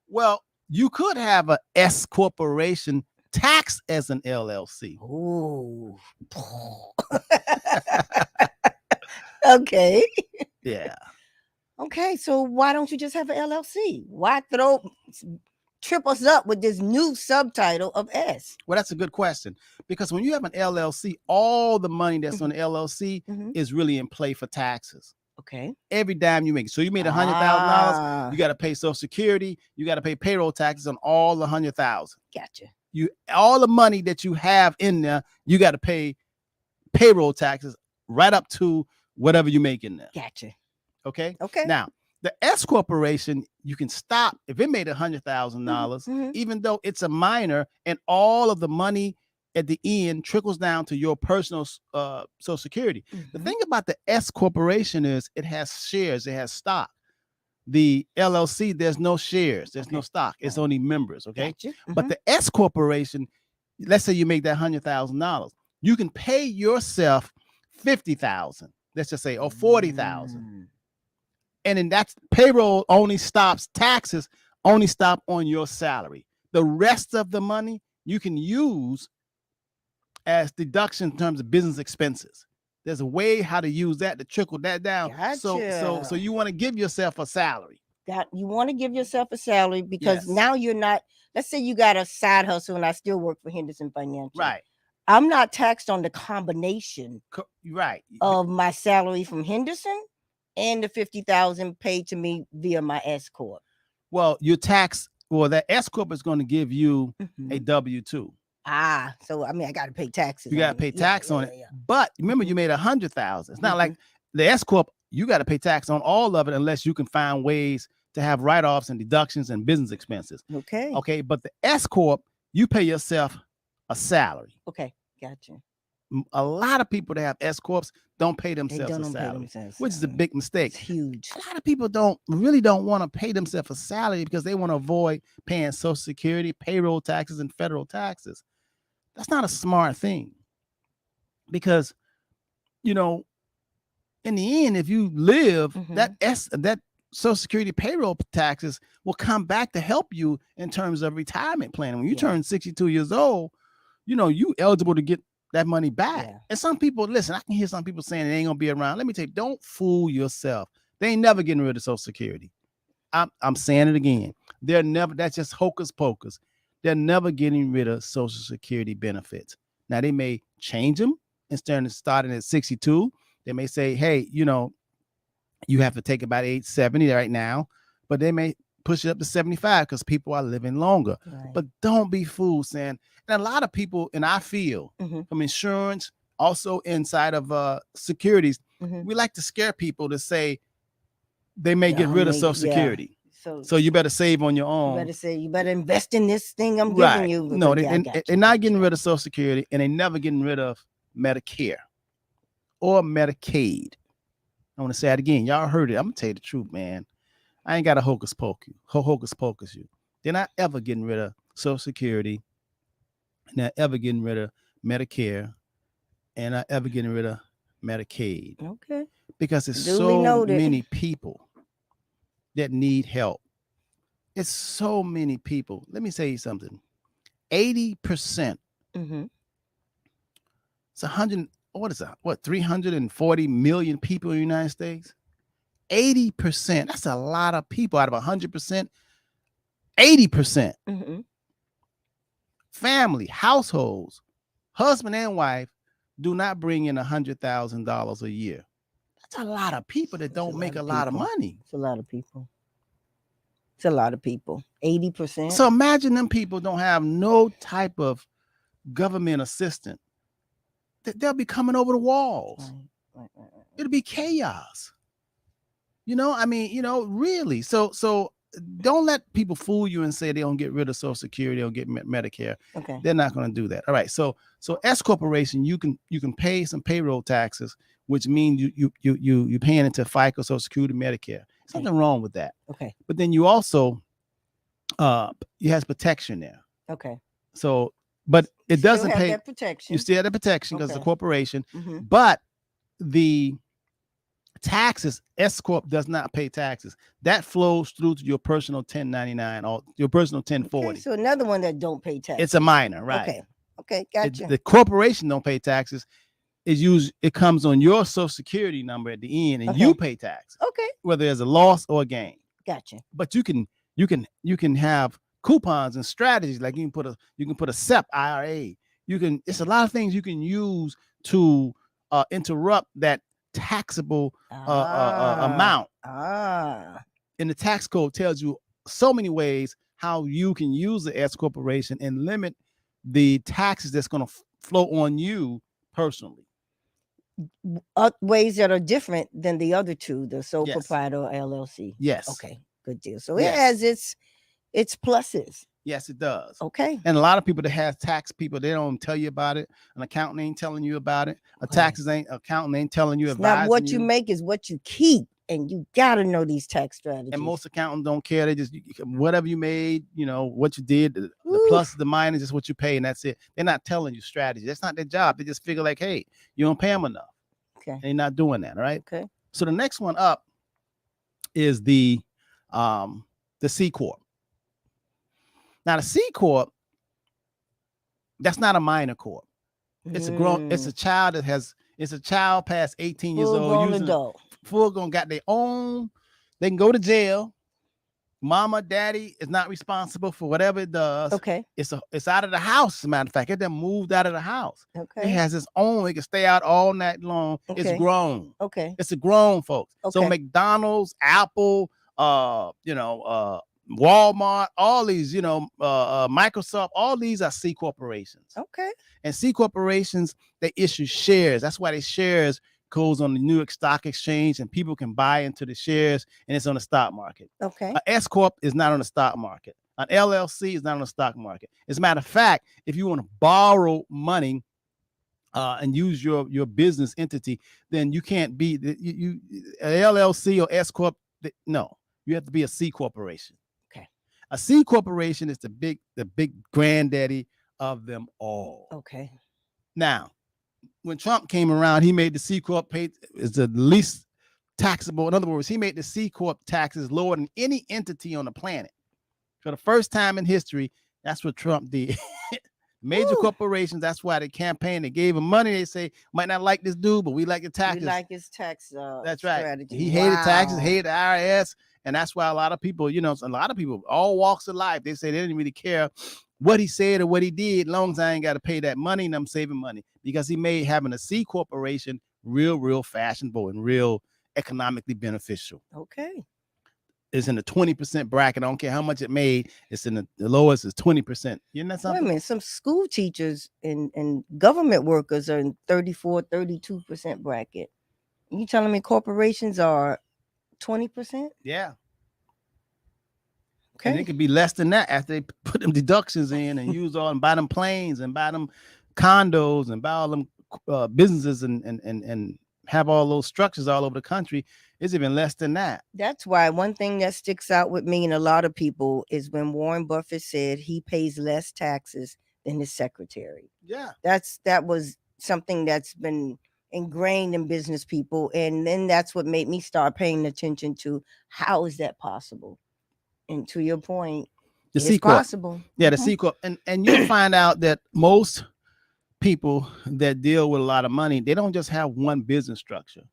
[SPEAKER 1] Well, you could have a S corporation taxed as an LLC.
[SPEAKER 2] Ooh. Okay.
[SPEAKER 1] Yeah.
[SPEAKER 2] Okay. So why don't you just have an LLC? Why trip us up with this new subtitle of S?
[SPEAKER 1] Well, that's a good question, because when you have an LLC, all the money that's on the LLC
[SPEAKER 2] Mhm.
[SPEAKER 1] is really in play for taxes.
[SPEAKER 2] Okay.
[SPEAKER 1] Every dime you make. So you made $100,000,
[SPEAKER 2] Ah,
[SPEAKER 1] you got to pay Social Security, you got to pay payroll taxes on all the 100,000.
[SPEAKER 2] gotcha.
[SPEAKER 1] All the money that you have in there, you got to pay payroll taxes right up to whatever you make in there.
[SPEAKER 2] Gotcha.
[SPEAKER 1] Okay.
[SPEAKER 2] Okay.
[SPEAKER 1] Now, the S corporation, you can stop if it made $100,000,
[SPEAKER 2] Mhm.
[SPEAKER 1] even though it's a minor, and all of the money at the end trickles down to your personal Social Security. The
[SPEAKER 2] Mhm.
[SPEAKER 1] thing about the S corporation is it has shares, it has stock. The LLC, there's no shares, there's no
[SPEAKER 2] Okay.
[SPEAKER 1] stock, it's
[SPEAKER 2] Right.
[SPEAKER 1] only members. Okay.
[SPEAKER 2] Gotcha.
[SPEAKER 1] But
[SPEAKER 2] Mhm.
[SPEAKER 1] the S corporation, let's say you make that $100,000, you can pay yourself 50,000, let's just say, or 40,000.
[SPEAKER 2] Mm.
[SPEAKER 1] And then that's payroll only stops, taxes only stop on your salary. The rest of the money you can use as deduction in terms of business expenses. There's a way how to use that to trickle that down. So
[SPEAKER 2] Gotcha.
[SPEAKER 1] you want to give yourself a salary.
[SPEAKER 2] You want to give yourself a salary because
[SPEAKER 1] Yes.
[SPEAKER 2] now you're not, let's say you got a side hustle and I still work for Henderson Financial.
[SPEAKER 1] Right.
[SPEAKER 2] I'm not taxed on the combination
[SPEAKER 1] Right.
[SPEAKER 2] of my salary from Henderson and the 50,000 paid to me via my S corp.
[SPEAKER 1] Well, your tax, well, that S corp is going to give you a
[SPEAKER 2] Mhm.
[SPEAKER 1] W-2.
[SPEAKER 2] So I mean I got to pay taxes.
[SPEAKER 1] You got to pay tax on it.
[SPEAKER 2] Yeah.
[SPEAKER 1] But remember, you
[SPEAKER 2] Mhm.
[SPEAKER 1] made 100,000. It's not
[SPEAKER 2] Mhm.
[SPEAKER 1] like the S corp. You got to pay tax on all of it unless you can find ways to have write-offs and deductions and business expenses.
[SPEAKER 2] Okay.
[SPEAKER 1] Okay, but the S corp, you pay yourself a salary.
[SPEAKER 2] Okay. Gotcha.
[SPEAKER 1] A lot of people that have S corps don't pay
[SPEAKER 2] They
[SPEAKER 1] themselves a
[SPEAKER 2] don't pay
[SPEAKER 1] salary,
[SPEAKER 2] themselves
[SPEAKER 1] which is a
[SPEAKER 2] salary.
[SPEAKER 1] big
[SPEAKER 2] It's
[SPEAKER 1] mistake.
[SPEAKER 2] huge.
[SPEAKER 1] A lot of people don't want to pay themselves a salary because they want to avoid paying Social Security, payroll taxes, and federal taxes. That's not a smart thing, because in the end, if you live,
[SPEAKER 2] Mhm.
[SPEAKER 1] that Social Security payroll taxes will come back to help you in terms of retirement planning. When you
[SPEAKER 2] Yeah.
[SPEAKER 1] turn 62 years old, you eligible to get that money back.
[SPEAKER 2] Yeah.
[SPEAKER 1] And some people, listen, I can hear some people saying it ain't gonna be around. Let me tell you, don't fool yourself. They ain't never getting rid of Social Security. I'm saying it again. They're never. That's just hocus pocus. They're never getting rid of Social Security benefits. Now they may change them instead of starting at 62. They may say, hey, you have to take about age 70 right now, but they may push it up to 75 because people are living longer.
[SPEAKER 2] Right.
[SPEAKER 1] But don't be fooled, saying, and a lot of people in our field,
[SPEAKER 2] Mhm.
[SPEAKER 1] from insurance, also inside of securities,
[SPEAKER 2] Mhm.
[SPEAKER 1] we like to scare people to say they may get
[SPEAKER 2] Yeah,
[SPEAKER 1] rid of
[SPEAKER 2] maybe,
[SPEAKER 1] Social
[SPEAKER 2] yeah.
[SPEAKER 1] Security.
[SPEAKER 2] So
[SPEAKER 1] So you better save on your
[SPEAKER 2] you
[SPEAKER 1] own.
[SPEAKER 2] better say you better invest in this thing I'm
[SPEAKER 1] Right.
[SPEAKER 2] giving you.
[SPEAKER 1] No,
[SPEAKER 2] But yeah, I got
[SPEAKER 1] they're
[SPEAKER 2] you,
[SPEAKER 1] not
[SPEAKER 2] got
[SPEAKER 1] getting
[SPEAKER 2] you.
[SPEAKER 1] rid of Social Security, and they never getting rid of Medicare or Medicaid. I want to say it again. Y'all heard it. I'm gonna tell you the truth, man. I ain't got a hocus pocus you. They're not ever getting rid of Social Security, not ever getting rid of Medicare, and not ever getting rid of Medicaid,
[SPEAKER 2] Okay.
[SPEAKER 1] because there's
[SPEAKER 2] Duly
[SPEAKER 1] so
[SPEAKER 2] noted.
[SPEAKER 1] many people that need help. It's so many people. Let me tell you something. 80%.
[SPEAKER 2] Mhm.
[SPEAKER 1] It's 100. What is that? What, 340 million people in the United States? 80%. That's a lot of people out of 100%. 80%.
[SPEAKER 2] Mhm.
[SPEAKER 1] Family, households, husband and wife do not bring in $100,000 a year. That's a lot of people that
[SPEAKER 2] It's a
[SPEAKER 1] don't make
[SPEAKER 2] lot
[SPEAKER 1] a
[SPEAKER 2] of
[SPEAKER 1] lot of
[SPEAKER 2] people.
[SPEAKER 1] money.
[SPEAKER 2] It's a lot of people. It's a lot of people. 80%.
[SPEAKER 1] So imagine them people don't have no type of government assistance. They'll be coming over the walls.
[SPEAKER 2] Right.
[SPEAKER 1] It'll be chaos. I mean, really. So don't let people fool you and say they don't get rid of Social Security, they'll get Medicare.
[SPEAKER 2] Okay.
[SPEAKER 1] They're not going to do that. All right. So S corporation, you can pay some payroll taxes, which means you paying into FICA, Social Security, Medicare. There's nothing wrong with that.
[SPEAKER 2] Okay.
[SPEAKER 1] But then you also you has protection there.
[SPEAKER 2] Okay.
[SPEAKER 1] So, but it
[SPEAKER 2] Still
[SPEAKER 1] doesn't
[SPEAKER 2] have
[SPEAKER 1] pay.
[SPEAKER 2] that protection.
[SPEAKER 1] You still have the protection because it's a
[SPEAKER 2] Okay.
[SPEAKER 1] corporation,
[SPEAKER 2] Mhm.
[SPEAKER 1] but the taxes, S corp does not pay taxes. That flows through to your personal 1099 or your personal 1040.
[SPEAKER 2] Okay, so another one that don't pay taxes.
[SPEAKER 1] It's a minor, right?
[SPEAKER 2] Okay. Okay. Gotcha.
[SPEAKER 1] The corporation don't pay taxes. It comes on your Social Security number at the end, and
[SPEAKER 2] Okay.
[SPEAKER 1] you pay tax,
[SPEAKER 2] Okay.
[SPEAKER 1] whether there's a loss or a gain.
[SPEAKER 2] Gotcha.
[SPEAKER 1] But you can have coupons and strategies, like you can put a SEP IRA. It's a lot of things you can use to interrupt that taxable amount. And the tax code tells you so many ways how you can use the S corporation and limit the taxes that's going to flow on you personally.
[SPEAKER 2] Ways that are different than the other two, the sole
[SPEAKER 1] Yes.
[SPEAKER 2] proprietor or LLC.
[SPEAKER 1] Yes.
[SPEAKER 2] Okay. Good deal. So
[SPEAKER 1] Yes.
[SPEAKER 2] it has its pluses.
[SPEAKER 1] Yes, it does.
[SPEAKER 2] Okay.
[SPEAKER 1] And a lot of people that have tax people, they don't tell you about it. An accountant ain't telling you about it.
[SPEAKER 2] Okay.
[SPEAKER 1] Accountant ain't telling you
[SPEAKER 2] It's
[SPEAKER 1] about
[SPEAKER 2] not what you make, is what you keep. And you got to know these tax strategies.
[SPEAKER 1] And most accountants don't care. They just, whatever you made, what you did, the
[SPEAKER 2] Ooh.
[SPEAKER 1] plus, the minus is what you pay, and that's it. They're not telling you strategy. That's not their job. They just figure like, hey, you don't pay them enough.
[SPEAKER 2] Okay.
[SPEAKER 1] And they're not doing that, all right?
[SPEAKER 2] Okay.
[SPEAKER 1] So the next one up is the C Corp. Now the C Corp, that's not a minor corp. It's a child it's a child past 18 years old.
[SPEAKER 2] Adult.
[SPEAKER 1] Full grown, got their own, they can go to jail. Mama, daddy is not responsible for whatever it does.
[SPEAKER 2] Okay.
[SPEAKER 1] It's out of the house, as a matter of fact. It done moved out of the house.
[SPEAKER 2] Okay.
[SPEAKER 1] It has its own, it can stay out all night long.
[SPEAKER 2] Okay.
[SPEAKER 1] It's grown.
[SPEAKER 2] Okay.
[SPEAKER 1] It's a grown folks.
[SPEAKER 2] Okay.
[SPEAKER 1] So McDonald's, Apple, Walmart, all these, Microsoft, all these are C corporations.
[SPEAKER 2] Okay.
[SPEAKER 1] And C corporations, they issue shares. That's why the shares goes on the New York Stock Exchange, and people can buy into the shares, and it's on the stock market.
[SPEAKER 2] Okay.
[SPEAKER 1] An S corp is not on the stock market. An LLC is not on the stock market. As a matter of fact, if you want to borrow money and use your business entity, then you can't be an LLC or S corp. No, you have to be a C corporation.
[SPEAKER 2] Okay.
[SPEAKER 1] A C corporation is the big granddaddy of them all.
[SPEAKER 2] Okay.
[SPEAKER 1] Now, when Trump came around, he made the C corp pay is the least taxable. In other words, he made the C corp taxes lower than any entity on the planet. For the first time in history, that's what Trump did. Major corporations, that's why they campaign. They gave him money. They say, might not like this dude, but we like the taxes.
[SPEAKER 2] We like his tax
[SPEAKER 1] that's right.
[SPEAKER 2] strategy.
[SPEAKER 1] He hated taxes, hated the IRS. And that's why a lot of people, all walks of life, they say they didn't really care what he said or what he did, as long as I ain't got to pay that money and I'm saving money. Because he made having a C corporation real fashionable and real economically beneficial.
[SPEAKER 2] Okay.
[SPEAKER 1] It's in the 20% bracket. I don't care how much it made. It's in the lowest is 20%. You know something?
[SPEAKER 2] Wait a minute. Some school teachers and government workers are in 34, 32% bracket. You telling me corporations are 20%?
[SPEAKER 1] Yeah.
[SPEAKER 2] Okay.
[SPEAKER 1] And it could be less than that after they put them deductions in and use all and buy them planes and buy them condos and buy all them businesses and have all those structures all over the country. It's even less than that.
[SPEAKER 2] That's why one thing that sticks out with me and a lot of people is when Warren Buffett said he pays less taxes than his secretary.
[SPEAKER 1] Yeah.
[SPEAKER 2] That was something that's been ingrained in business people. And then that's what made me start paying attention to how is that possible? And to your point,
[SPEAKER 1] the
[SPEAKER 2] it's
[SPEAKER 1] C corp.
[SPEAKER 2] possible.
[SPEAKER 1] Yeah, the C corp. And you'll find out that most people that deal with a lot of money, they don't just have one business structure.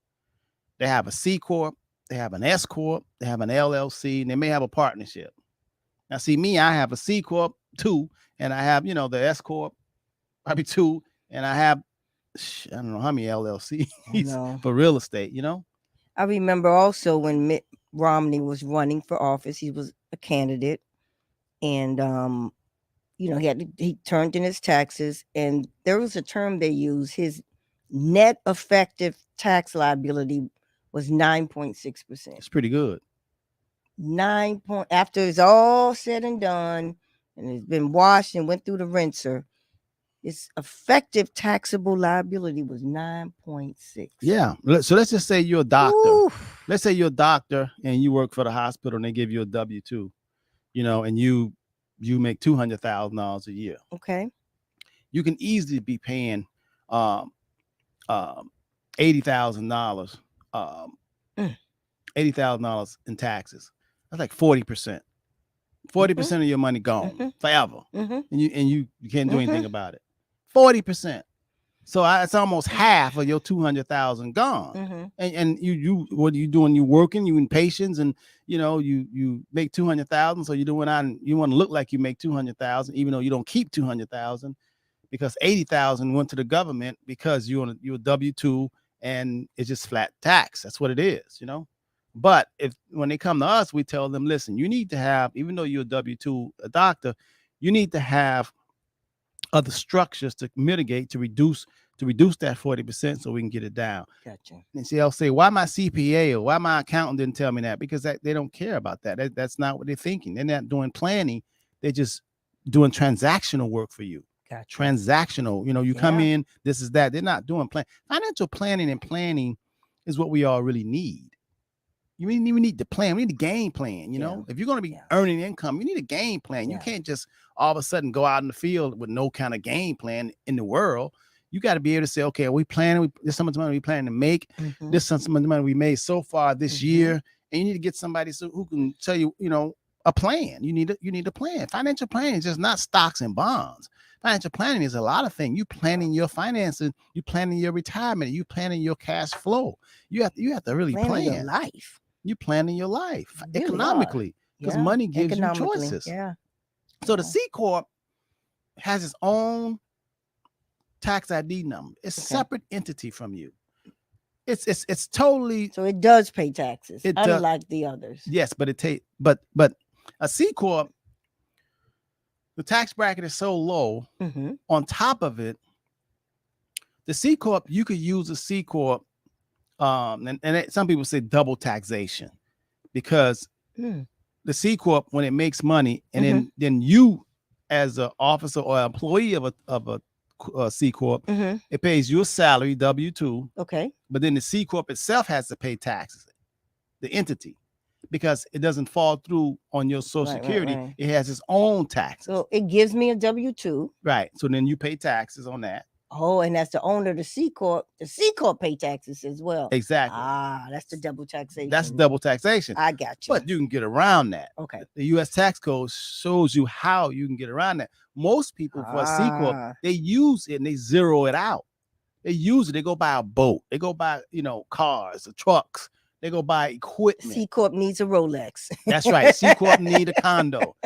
[SPEAKER 1] They have a C corp, they have an S corp, they have an LLC, and they may have a partnership. Now, see me, I have a C corp too, and I have, the S corp, probably two, and I have, I don't know how many LLCs for real estate,
[SPEAKER 2] I remember also when Mitt Romney was running for office, he was a candidate, and he turned in his taxes, and there was a term they used. His net effective tax liability was 9.6%.
[SPEAKER 1] It's pretty good.
[SPEAKER 2] After it's all said and done and it's been washed and went through the rinser, its effective taxable liability was 9.6.
[SPEAKER 1] Yeah. So let's just say you're a doctor.
[SPEAKER 2] Oof.
[SPEAKER 1] Let's say you're a doctor and you work for the hospital and they give you a W-2, and you make $200,000 a year.
[SPEAKER 2] Okay.
[SPEAKER 1] You can easily be paying $80,000 $80,000 in taxes. That's like 40%. 40% of your money gone forever. And you can't do anything about it. 40%. So it's almost half of your 200,000 gone. And you what are you doing? You working, you in patients, and you make 200,000. So you're doing out and you want to look like you make 200,000, even though you don't keep 200,000, because 80,000 went to the government because you're a W-2 and it's just flat tax. That's what it is, But when they come to us, we tell them, listen, you need to have, even though you're a W-2, a doctor, you need to have other structures to mitigate, to reduce that 40% so we can get it down.
[SPEAKER 2] Gotcha.
[SPEAKER 1] And see, they'll say, why my CPA or why my accountant didn't tell me that? Because they don't care about that. That's not what they're thinking. They're not doing planning. They're just doing transactional work for you.
[SPEAKER 2] Gotcha.
[SPEAKER 1] Transactional, you come in, this is that. They're not doing financial planning, and planning is what we all really need. You need to plan. We need a game plan. If you're going to be earning income, you need a game plan. You can't just all of a sudden go out in the field with no kind of game plan in the world. You got to be able to say, okay, we planning. This how much money we planning to make. This how much money we made so far this year. And you need to get somebody who can tell you, a plan. You need a plan. Financial planning is just not stocks and bonds. Financial planning is a lot of things. You planning your finances. You planning your retirement. You planning your cash flow. You have to really plan
[SPEAKER 2] your life.
[SPEAKER 1] You planning your life
[SPEAKER 2] really
[SPEAKER 1] economically, because money gives you choices.
[SPEAKER 2] Yeah.
[SPEAKER 1] So the C Corp has its own tax ID number. It's a separate entity from you. It's totally.
[SPEAKER 2] So it does pay taxes, unlike the others.
[SPEAKER 1] Yes, but but a C Corp, the tax bracket is so low. On top of it, the C Corp, you could use a C Corp. Some people say double taxation, because the C Corp, when it makes money, and then you as an officer or employee of a C Corp, it pays you a salary, W-2.
[SPEAKER 2] Okay.
[SPEAKER 1] But then the C Corp itself has to pay taxes, the entity, because it doesn't fall through on your Social Security. Right. It has its own taxes.
[SPEAKER 2] So it gives me a W-2.
[SPEAKER 1] Right. So then you pay taxes on that.
[SPEAKER 2] Oh, and that's the owner of the C Corp. The C Corp pay taxes as well.
[SPEAKER 1] Exactly.
[SPEAKER 2] That's the double taxation.
[SPEAKER 1] That's double taxation.
[SPEAKER 2] I got you.
[SPEAKER 1] But you can get around that.
[SPEAKER 2] Okay.
[SPEAKER 1] The U.S. tax code shows you how you can get around that. Most people for a C Corp, they use it and they zero it out. They use it. They go buy a boat. They go buy, cars, or trucks. They go buy equipment.
[SPEAKER 2] C Corp needs a Rolex.
[SPEAKER 1] That's right. C Corp need a condo.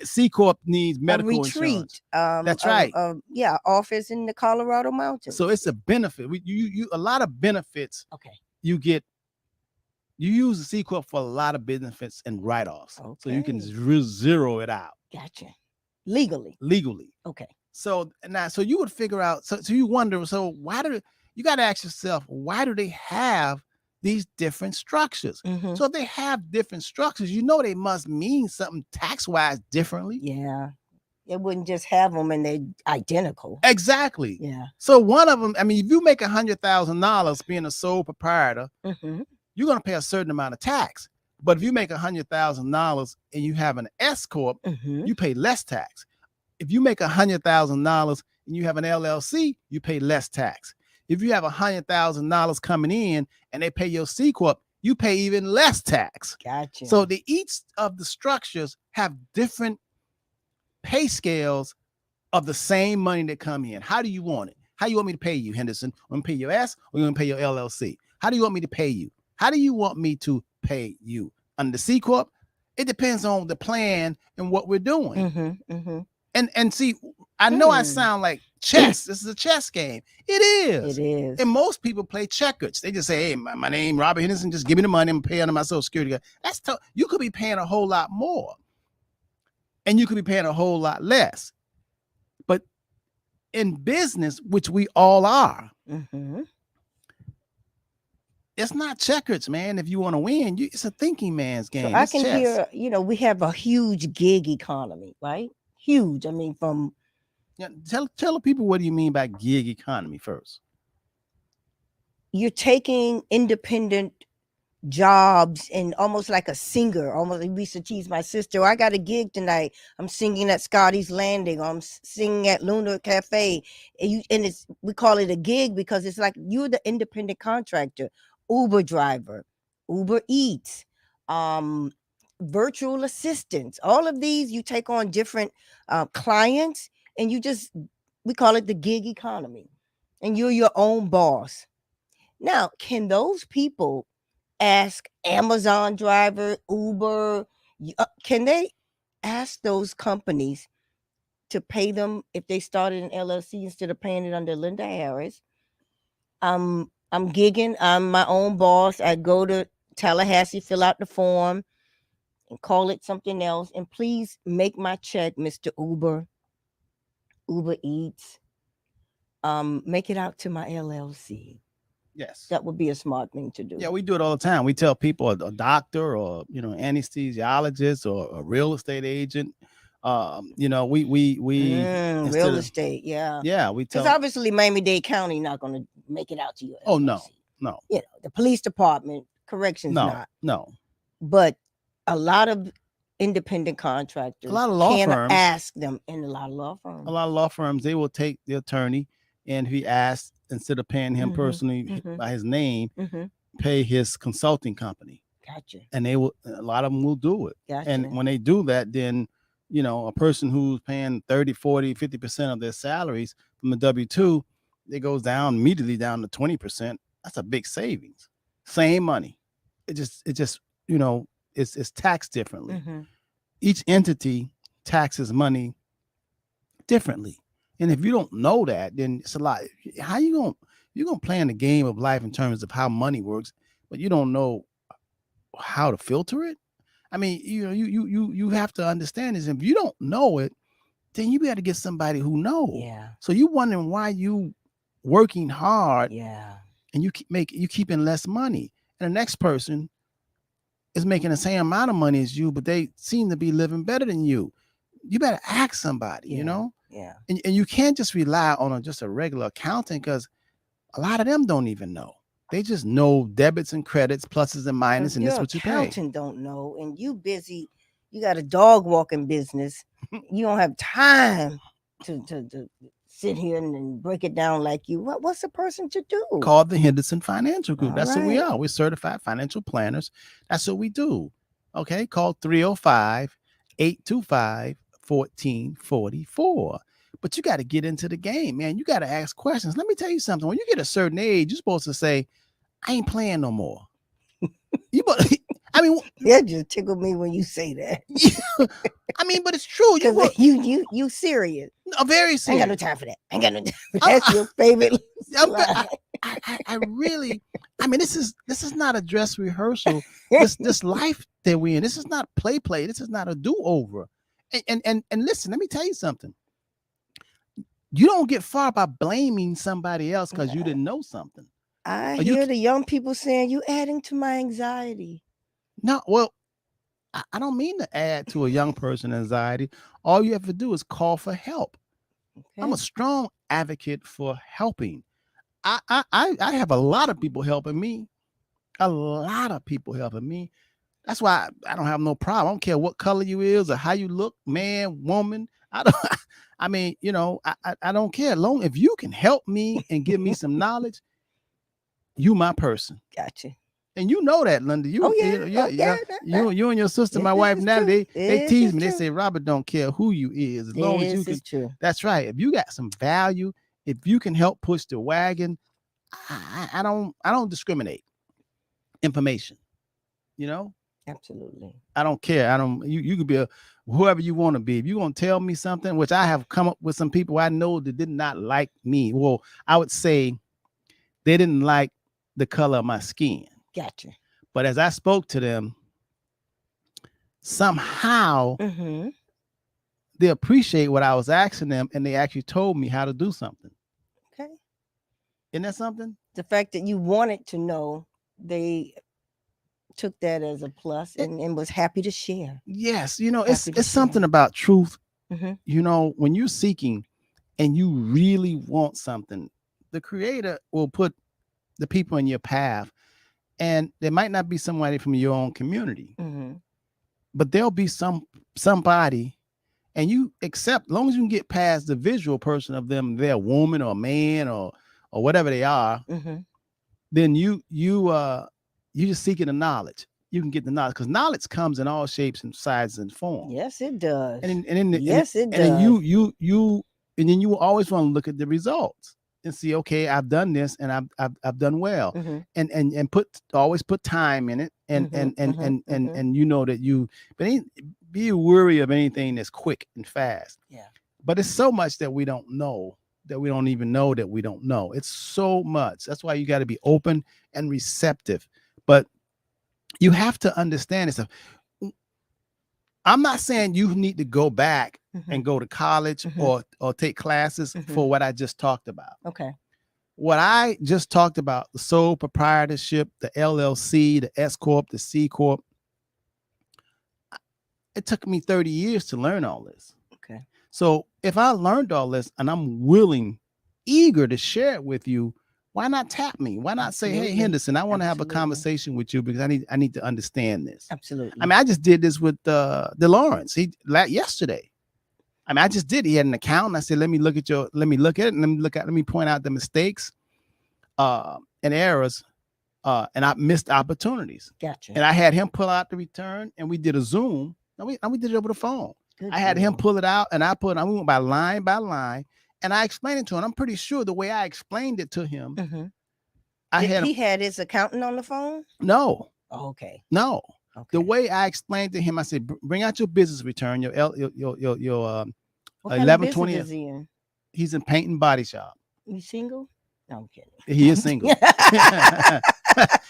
[SPEAKER 1] C Corp needs medical insurance. That's right.
[SPEAKER 2] Office in the Colorado mountains.
[SPEAKER 1] So it's a benefit. You a lot of benefits.
[SPEAKER 2] Okay.
[SPEAKER 1] You get. You use the C Corp for a lot of benefits and write-offs, so you can zero it out.
[SPEAKER 2] Gotcha. Legally. Okay.
[SPEAKER 1] So you would figure out. So you wonder. So why you got to ask yourself, why do they have these different structures? So if they have different structures, they must mean something tax-wise differently.
[SPEAKER 2] Yeah. It wouldn't just have them and they're identical.
[SPEAKER 1] Exactly.
[SPEAKER 2] Yeah.
[SPEAKER 1] So one of them, if you make $100,000 being a sole proprietor, you're going to pay a certain amount of tax. But if you make $100,000 and you have an S Corp, you pay less tax. If you make $100,000 and you have an LLC, you pay less tax. If you have $100,000 coming in and they pay your C Corp, you pay even less tax.
[SPEAKER 2] Gotcha.
[SPEAKER 1] So each of the structures have different pay scales of the same money that come in. How do you want it? How do you want me to pay you, Henderson? Want me to pay your S or you want me to pay your LLC? How do you want me to pay you? How do you want me to pay you? Under the C Corp, it depends on the plan and what we're doing. And see, I know I sound like chess. This is a chess game. It is.
[SPEAKER 2] It is.
[SPEAKER 1] And most people play checkers. They just say, hey, my name, Robert Henderson, just give me the money and pay under my Social Security. That's tough. You could be paying a whole lot more. And you could be paying a whole lot less. But in business, which we all are, It's not checkers, man. If you want to win, it's a thinking man's
[SPEAKER 2] So
[SPEAKER 1] game.
[SPEAKER 2] I
[SPEAKER 1] It's
[SPEAKER 2] can
[SPEAKER 1] chess.
[SPEAKER 2] hear, we have a huge gig economy, right? Huge. I mean, from
[SPEAKER 1] Yeah, tell the people what do you mean by gig economy first.
[SPEAKER 2] you're taking independent jobs and almost like a singer. Almost, we used to tease my sister, I got a gig tonight. I'm singing at Scotty's Landing, or I'm singing at Lunar Cafe. And it's, we call it a gig because it's like you're the independent contractor, Uber driver, Uber Eats, virtual assistants. All of these, you take on different clients, and we call it the gig economy. And you're your own boss. Now, can those people ask Amazon driver, Uber, can they ask those companies to pay them if they started an LLC instead of paying it under Linda Harris? I'm gigging. I'm my own boss. I go to Tallahassee, fill out the form, and call it something else. And please make my check, Mr. Uber Eats. Make it out to my LLC.
[SPEAKER 1] Yes.
[SPEAKER 2] That would be a smart thing to do.
[SPEAKER 1] Yeah, we do it all the time. We tell people a doctor or anesthesiologist or a real estate agent. We
[SPEAKER 2] real estate,
[SPEAKER 1] yeah, we
[SPEAKER 2] because
[SPEAKER 1] tell.
[SPEAKER 2] obviously Miami-Dade County not going to make it out to you.
[SPEAKER 1] Oh no.
[SPEAKER 2] The police department, corrections,
[SPEAKER 1] no.
[SPEAKER 2] But a lot of independent contractors,
[SPEAKER 1] a lot of law firms
[SPEAKER 2] ask them, and a lot of law firms,
[SPEAKER 1] they will take the attorney, and if he asks, instead of paying him personally by his name, pay his consulting company.
[SPEAKER 2] Gotcha.
[SPEAKER 1] And a lot of them will do it.
[SPEAKER 2] Gotcha.
[SPEAKER 1] And when they do that, then a person who's paying 30, 40, 50% of their salaries from the W-2, it goes down immediately down to 20%. That's a big savings. Same money. It just it's taxed differently. Each entity taxes money differently. And if you don't know that, then it's a lot. How you're gonna play in the game of life in terms of how money works, but you don't know how to filter it? I mean, you have to understand this. If you don't know it, then you got to get somebody who knows.
[SPEAKER 2] Yeah.
[SPEAKER 1] So you wondering why you working hard.
[SPEAKER 2] Yeah.
[SPEAKER 1] And you keeping less money, and the next person is making the same amount of money as you, but they seem to be living better than you. You better ask somebody.
[SPEAKER 2] Yeah.
[SPEAKER 1] And you can't just rely on just a regular accountant, because a lot of them don't even know. They just know debits and credits, pluses and minuses, and this is what you pay.
[SPEAKER 2] Accountant don't know, and you busy. You got a dog walking business. You don't have time to sit here and break it down like you. What's a person to do?
[SPEAKER 1] Called the Henderson Financial Group.
[SPEAKER 2] All
[SPEAKER 1] That's what we are. We're certified financial planners. That's what we do. Okay, call 305-825-1444. But you got to get into the game, man. You got to ask questions. Let me tell you something. When you get a certain age, you're supposed to say, I ain't playing no more.
[SPEAKER 2] That just tickled me when you say that.
[SPEAKER 1] But it's true.
[SPEAKER 2] You serious?
[SPEAKER 1] No, very serious.
[SPEAKER 2] I ain't got no time for that. That's your favorite.
[SPEAKER 1] I really. This is not a dress rehearsal. This life that we're in. This is not play. This is not a do-over. And listen, let me tell you something. You don't get far by blaming somebody else because you didn't know something.
[SPEAKER 2] I hear the young people saying, you adding to my anxiety.
[SPEAKER 1] No, well, I don't mean to add to a young person's anxiety. All you have to do is call for help. Okay. I'm a strong advocate for helping. I have a lot of people helping me. That's why I don't have no problem. I don't care what color you is or how you look, man, woman. I don't care. Long if you can help me and give me some knowledge, you my person.
[SPEAKER 2] Gotcha.
[SPEAKER 1] And you know that, Linda. You and your sister, my wife, Natalie, they tease me. They say, Robert don't care who you is, as long as you can.
[SPEAKER 2] True.
[SPEAKER 1] That's right. If you got some value, if you can help push the wagon, I don't discriminate. Information,
[SPEAKER 2] Absolutely.
[SPEAKER 1] I don't care. You could be whoever you want to be. If you're gonna tell me something, which I have come up with some people I know that did not like me. Well, I would say they didn't like the color of my skin.
[SPEAKER 2] Gotcha.
[SPEAKER 1] But as I spoke to them, somehow they appreciate what I was asking them, and they actually told me how to do something.
[SPEAKER 2] Okay.
[SPEAKER 1] Isn't that something?
[SPEAKER 2] The fact that you wanted to know they took that as a plus and was happy to share.
[SPEAKER 1] Yes, you know, it's
[SPEAKER 2] Happy to
[SPEAKER 1] it's something
[SPEAKER 2] share.
[SPEAKER 1] about truth.
[SPEAKER 2] Mhm.
[SPEAKER 1] You know, when you're seeking and you really want something, the creator will put the people in your path, and there might not be somebody from your own community,
[SPEAKER 2] Mhm.
[SPEAKER 1] but there'll be somebody, and you accept, as long as you can get past the visual person of them, they're a woman or a man or whatever they are,
[SPEAKER 2] Mhm.
[SPEAKER 1] then you just seeking the knowledge. You can get the knowledge because knowledge comes in all shapes and sizes and forms.
[SPEAKER 2] Yes, it does.
[SPEAKER 1] Yes,
[SPEAKER 2] It
[SPEAKER 1] and then
[SPEAKER 2] does.
[SPEAKER 1] you and then you always want to look at the results and see, okay, I've done this and I've done well,
[SPEAKER 2] Mhm.
[SPEAKER 1] and always put time in it,
[SPEAKER 2] Mhm. Mhm. Mhm.
[SPEAKER 1] and you know that but be wary of anything that's quick and fast.
[SPEAKER 2] Yeah.
[SPEAKER 1] But it's so much that we don't know, that we don't even know that we don't know. It's so much. That's why you got to be open and receptive. But you have to understand this stuff. I'm not saying you need to go back
[SPEAKER 2] Mhm.
[SPEAKER 1] and go to college
[SPEAKER 2] Mhm.
[SPEAKER 1] or take classes
[SPEAKER 2] Mhm.
[SPEAKER 1] for what I just talked about.
[SPEAKER 2] Okay.
[SPEAKER 1] What I just talked about, the sole proprietorship, the LLC, the S Corp, the C Corp, it took me 30 years to learn all this.
[SPEAKER 2] Okay.
[SPEAKER 1] So if I learned all this and I'm willing, eager to share it with you, why not tap me? Why not say, hey,
[SPEAKER 2] Absolutely.
[SPEAKER 1] Henderson, I want to have a
[SPEAKER 2] Absolutely.
[SPEAKER 1] conversation with you because I need to understand this.
[SPEAKER 2] Absolutely.
[SPEAKER 1] I mean, I just did this with DeLawrence yesterday. I mean, I just did. He had an account, and I said, let me look at it, and let me point out the mistakes and errors, and I missed opportunities.
[SPEAKER 2] Gotcha.
[SPEAKER 1] And I had him pull out the return, and we did a Zoom, and we did it over the phone.
[SPEAKER 2] Good
[SPEAKER 1] I had him
[SPEAKER 2] deal.
[SPEAKER 1] pull it out, and we went by line, and I explained it to him. I'm pretty sure the way I explained it to him,
[SPEAKER 2] Mhm.
[SPEAKER 1] I had
[SPEAKER 2] He had his accountant on the phone?
[SPEAKER 1] no,
[SPEAKER 2] Oh, okay.
[SPEAKER 1] no.
[SPEAKER 2] Okay.
[SPEAKER 1] The way I explained to him, I said, bring out your business return, your
[SPEAKER 2] what kind of
[SPEAKER 1] 1120.
[SPEAKER 2] business is he in?
[SPEAKER 1] He's in paint and body shop.
[SPEAKER 2] You single? No, I'm kidding.
[SPEAKER 1] He is single.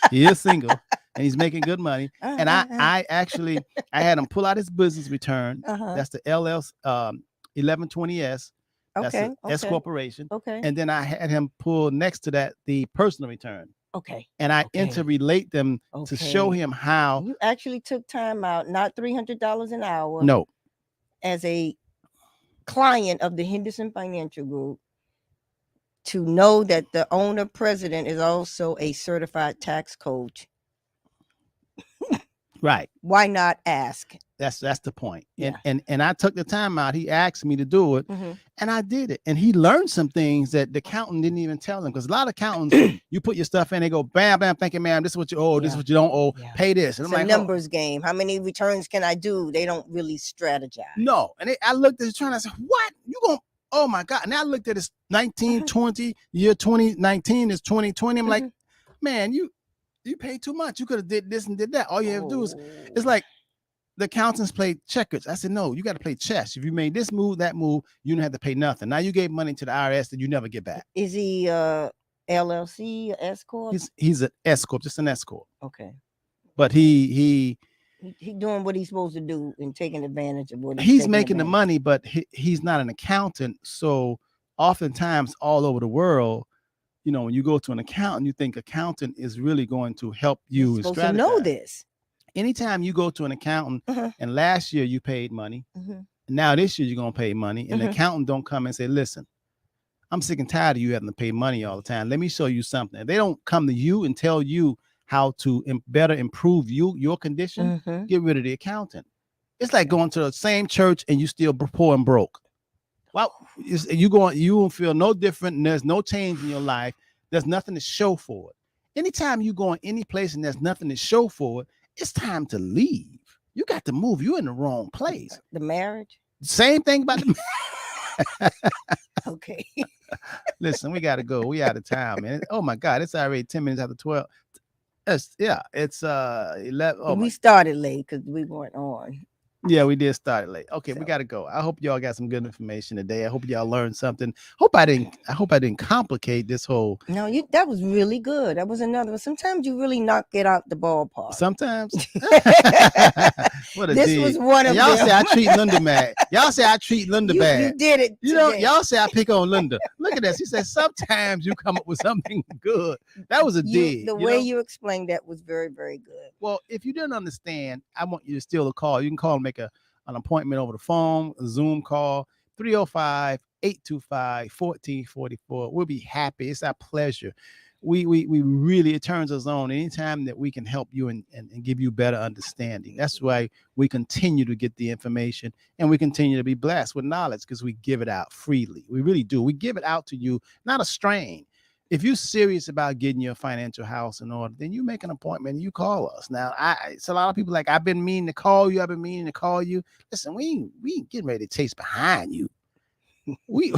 [SPEAKER 1] He is single, and he's making good money. And I actually had him pull out his business return.
[SPEAKER 2] Uh-huh.
[SPEAKER 1] That's the LL 1120S. That's
[SPEAKER 2] Okay.
[SPEAKER 1] the S
[SPEAKER 2] Okay.
[SPEAKER 1] corporation.
[SPEAKER 2] Okay.
[SPEAKER 1] And then I had him pull next to that the personal return.
[SPEAKER 2] Okay.
[SPEAKER 1] And I
[SPEAKER 2] Okay.
[SPEAKER 1] interrelate them to show
[SPEAKER 2] Okay.
[SPEAKER 1] him how.
[SPEAKER 2] You actually took time out, not $300 an hour,
[SPEAKER 1] No,
[SPEAKER 2] as a client of the Henderson Financial Group, to know that the owner president is also a certified tax coach.
[SPEAKER 1] right.
[SPEAKER 2] Why not ask?
[SPEAKER 1] That's the point.
[SPEAKER 2] Yeah.
[SPEAKER 1] And I took the time out. He asked me to do it,
[SPEAKER 2] Mhm.
[SPEAKER 1] and I did it. And he learned some things that the accountant didn't even tell him. Because a lot of accountants, you put your stuff in, they go bam, bam, thank you, ma'am. This is what you owe. This is
[SPEAKER 2] Yeah.
[SPEAKER 1] what you don't owe.
[SPEAKER 2] Yeah.
[SPEAKER 1] Pay this. And
[SPEAKER 2] It's
[SPEAKER 1] I'm
[SPEAKER 2] a
[SPEAKER 1] like,
[SPEAKER 2] numbers game. How many returns can I do? They don't really strategize.
[SPEAKER 1] no. And I looked at his return. I said, what? You going? Oh my God. And I looked at his 1920 year 2019 is 2020. I'm like, man, you paid too much. You could have did this and did that. All you have to do is, it's like the accountants play checkers. I said, no, you got to play chess. If you made this move, that move, you don't have to pay nothing. Now you gave money to the IRS that you never get back.
[SPEAKER 2] Is he LLC, S Corp?
[SPEAKER 1] He's an S Corp, just an S Corp.
[SPEAKER 2] Okay.
[SPEAKER 1] But he
[SPEAKER 2] doing what he's supposed to do and taking advantage of what
[SPEAKER 1] he's making the money, but he's not an accountant. So oftentimes all over the world, you know, when you go to an accountant, you think accountant is really going to help you.
[SPEAKER 2] You're supposed to know this.
[SPEAKER 1] Anytime you go to an accountant, and last year you paid money, and now this year you're gonna pay money, and the accountant don't come and say, listen, I'm sick and tired of you having to pay money all the time. Let me show you something. If they don't come to you and tell you how to better improve your condition, get rid of the accountant. It's like going to the same church and you still poor and broke. Well, you will feel no different, and there's no change in your life. There's nothing to show for it. Anytime you go in any place and there's nothing to show for it, it's time to leave. You got to move. You're in the wrong place.
[SPEAKER 2] The marriage?
[SPEAKER 1] Same thing about the
[SPEAKER 2] okay.
[SPEAKER 1] Listen, we got to go. We out of time, man. Oh my God, it's already 10 minutes after 12. It's 11.
[SPEAKER 2] We started late because we weren't on.
[SPEAKER 1] Yeah, we did start it late. Okay, we
[SPEAKER 2] So,
[SPEAKER 1] got to go. I hope y'all got some good information today. I hope y'all learned something. I hope I didn't complicate this whole.
[SPEAKER 2] no, that was really good. That was another one. Sometimes you really knock it out the ballpark.
[SPEAKER 1] Sometimes. What a
[SPEAKER 2] This was
[SPEAKER 1] dig.
[SPEAKER 2] one
[SPEAKER 1] And
[SPEAKER 2] of
[SPEAKER 1] y'all
[SPEAKER 2] them.
[SPEAKER 1] say I treat Linda bad. Y'all say I treat Linda
[SPEAKER 2] You
[SPEAKER 1] bad.
[SPEAKER 2] did it.
[SPEAKER 1] You know,
[SPEAKER 2] today.
[SPEAKER 1] y'all say I pick on Linda. Look at this. He said sometimes you come up with something good. That was a dig.
[SPEAKER 2] The
[SPEAKER 1] you
[SPEAKER 2] way
[SPEAKER 1] know?
[SPEAKER 2] you explained that was very, very good.
[SPEAKER 1] Well, if you didn't understand, I want you to still call. You can call and make an appointment over the phone, a Zoom call, 305-825-1444. We'll be happy. It's our pleasure. We really, it turns us on anytime that we can help you and give you better understanding. That's why we continue to get the information and we continue to be blessed with knowledge because we give it out freely. We really do. We give it out to you, not a strain. If you're serious about getting your financial house in order, then you make an appointment and you call us. Now, it's a lot of people like, I've been meaning to call you. I've been meaning to call you. Listen, we ain't getting ready to chase behind you. We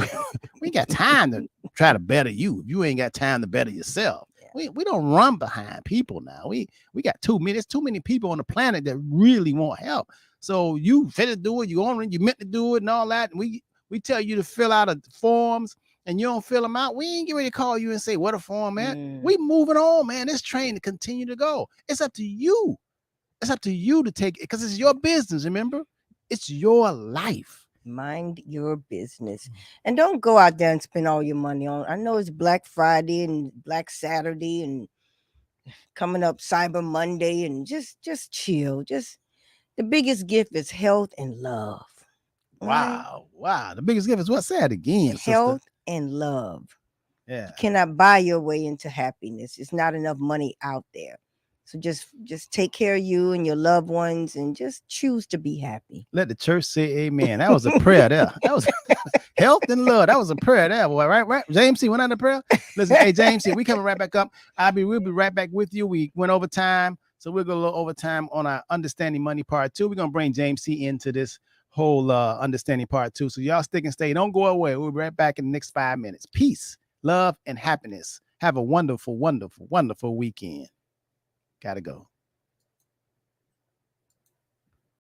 [SPEAKER 1] got time to try to better you. If you ain't got time to better yourself.
[SPEAKER 2] Yeah.
[SPEAKER 1] We don't run behind people now. We got there's too many people on the planet that really want help. So you fit to do it, you meant to do it and all that. And we tell you to fill out forms and you don't fill them out. We ain't get ready to call you and say what a form at. We moving on, man. This train to continue to go. It's up to you. It's up to you to take it because it's your business. Remember, it's your life.
[SPEAKER 2] Mind your business and don't go out there and spend all your money on. I know it's Black Friday and Black Saturday and coming up Cyber Monday and just chill. Just the biggest gift is health and love.
[SPEAKER 1] Wow. The biggest gift is what? Say it again,
[SPEAKER 2] health
[SPEAKER 1] sister.
[SPEAKER 2] and love.
[SPEAKER 1] Yeah.
[SPEAKER 2] You cannot buy your way into happiness. It's not enough money out there. So just take care of you and your loved ones and just choose to be happy.
[SPEAKER 1] Let the church say amen. That was a prayer there. That was health and love. That was a prayer there, boy. Right? James C. went on the prayer. Listen, hey, James C. We coming right back up. We'll be right back with you. We went over time. So we'll go a little overtime on our Understanding Money Part 2. We're going to bring James C. into this whole Understanding Part 2. So y'all stick and stay. Don't go away. We'll be right back in the next 5 minutes. Peace, love, and happiness. Have a wonderful, wonderful, wonderful weekend. Gotta go.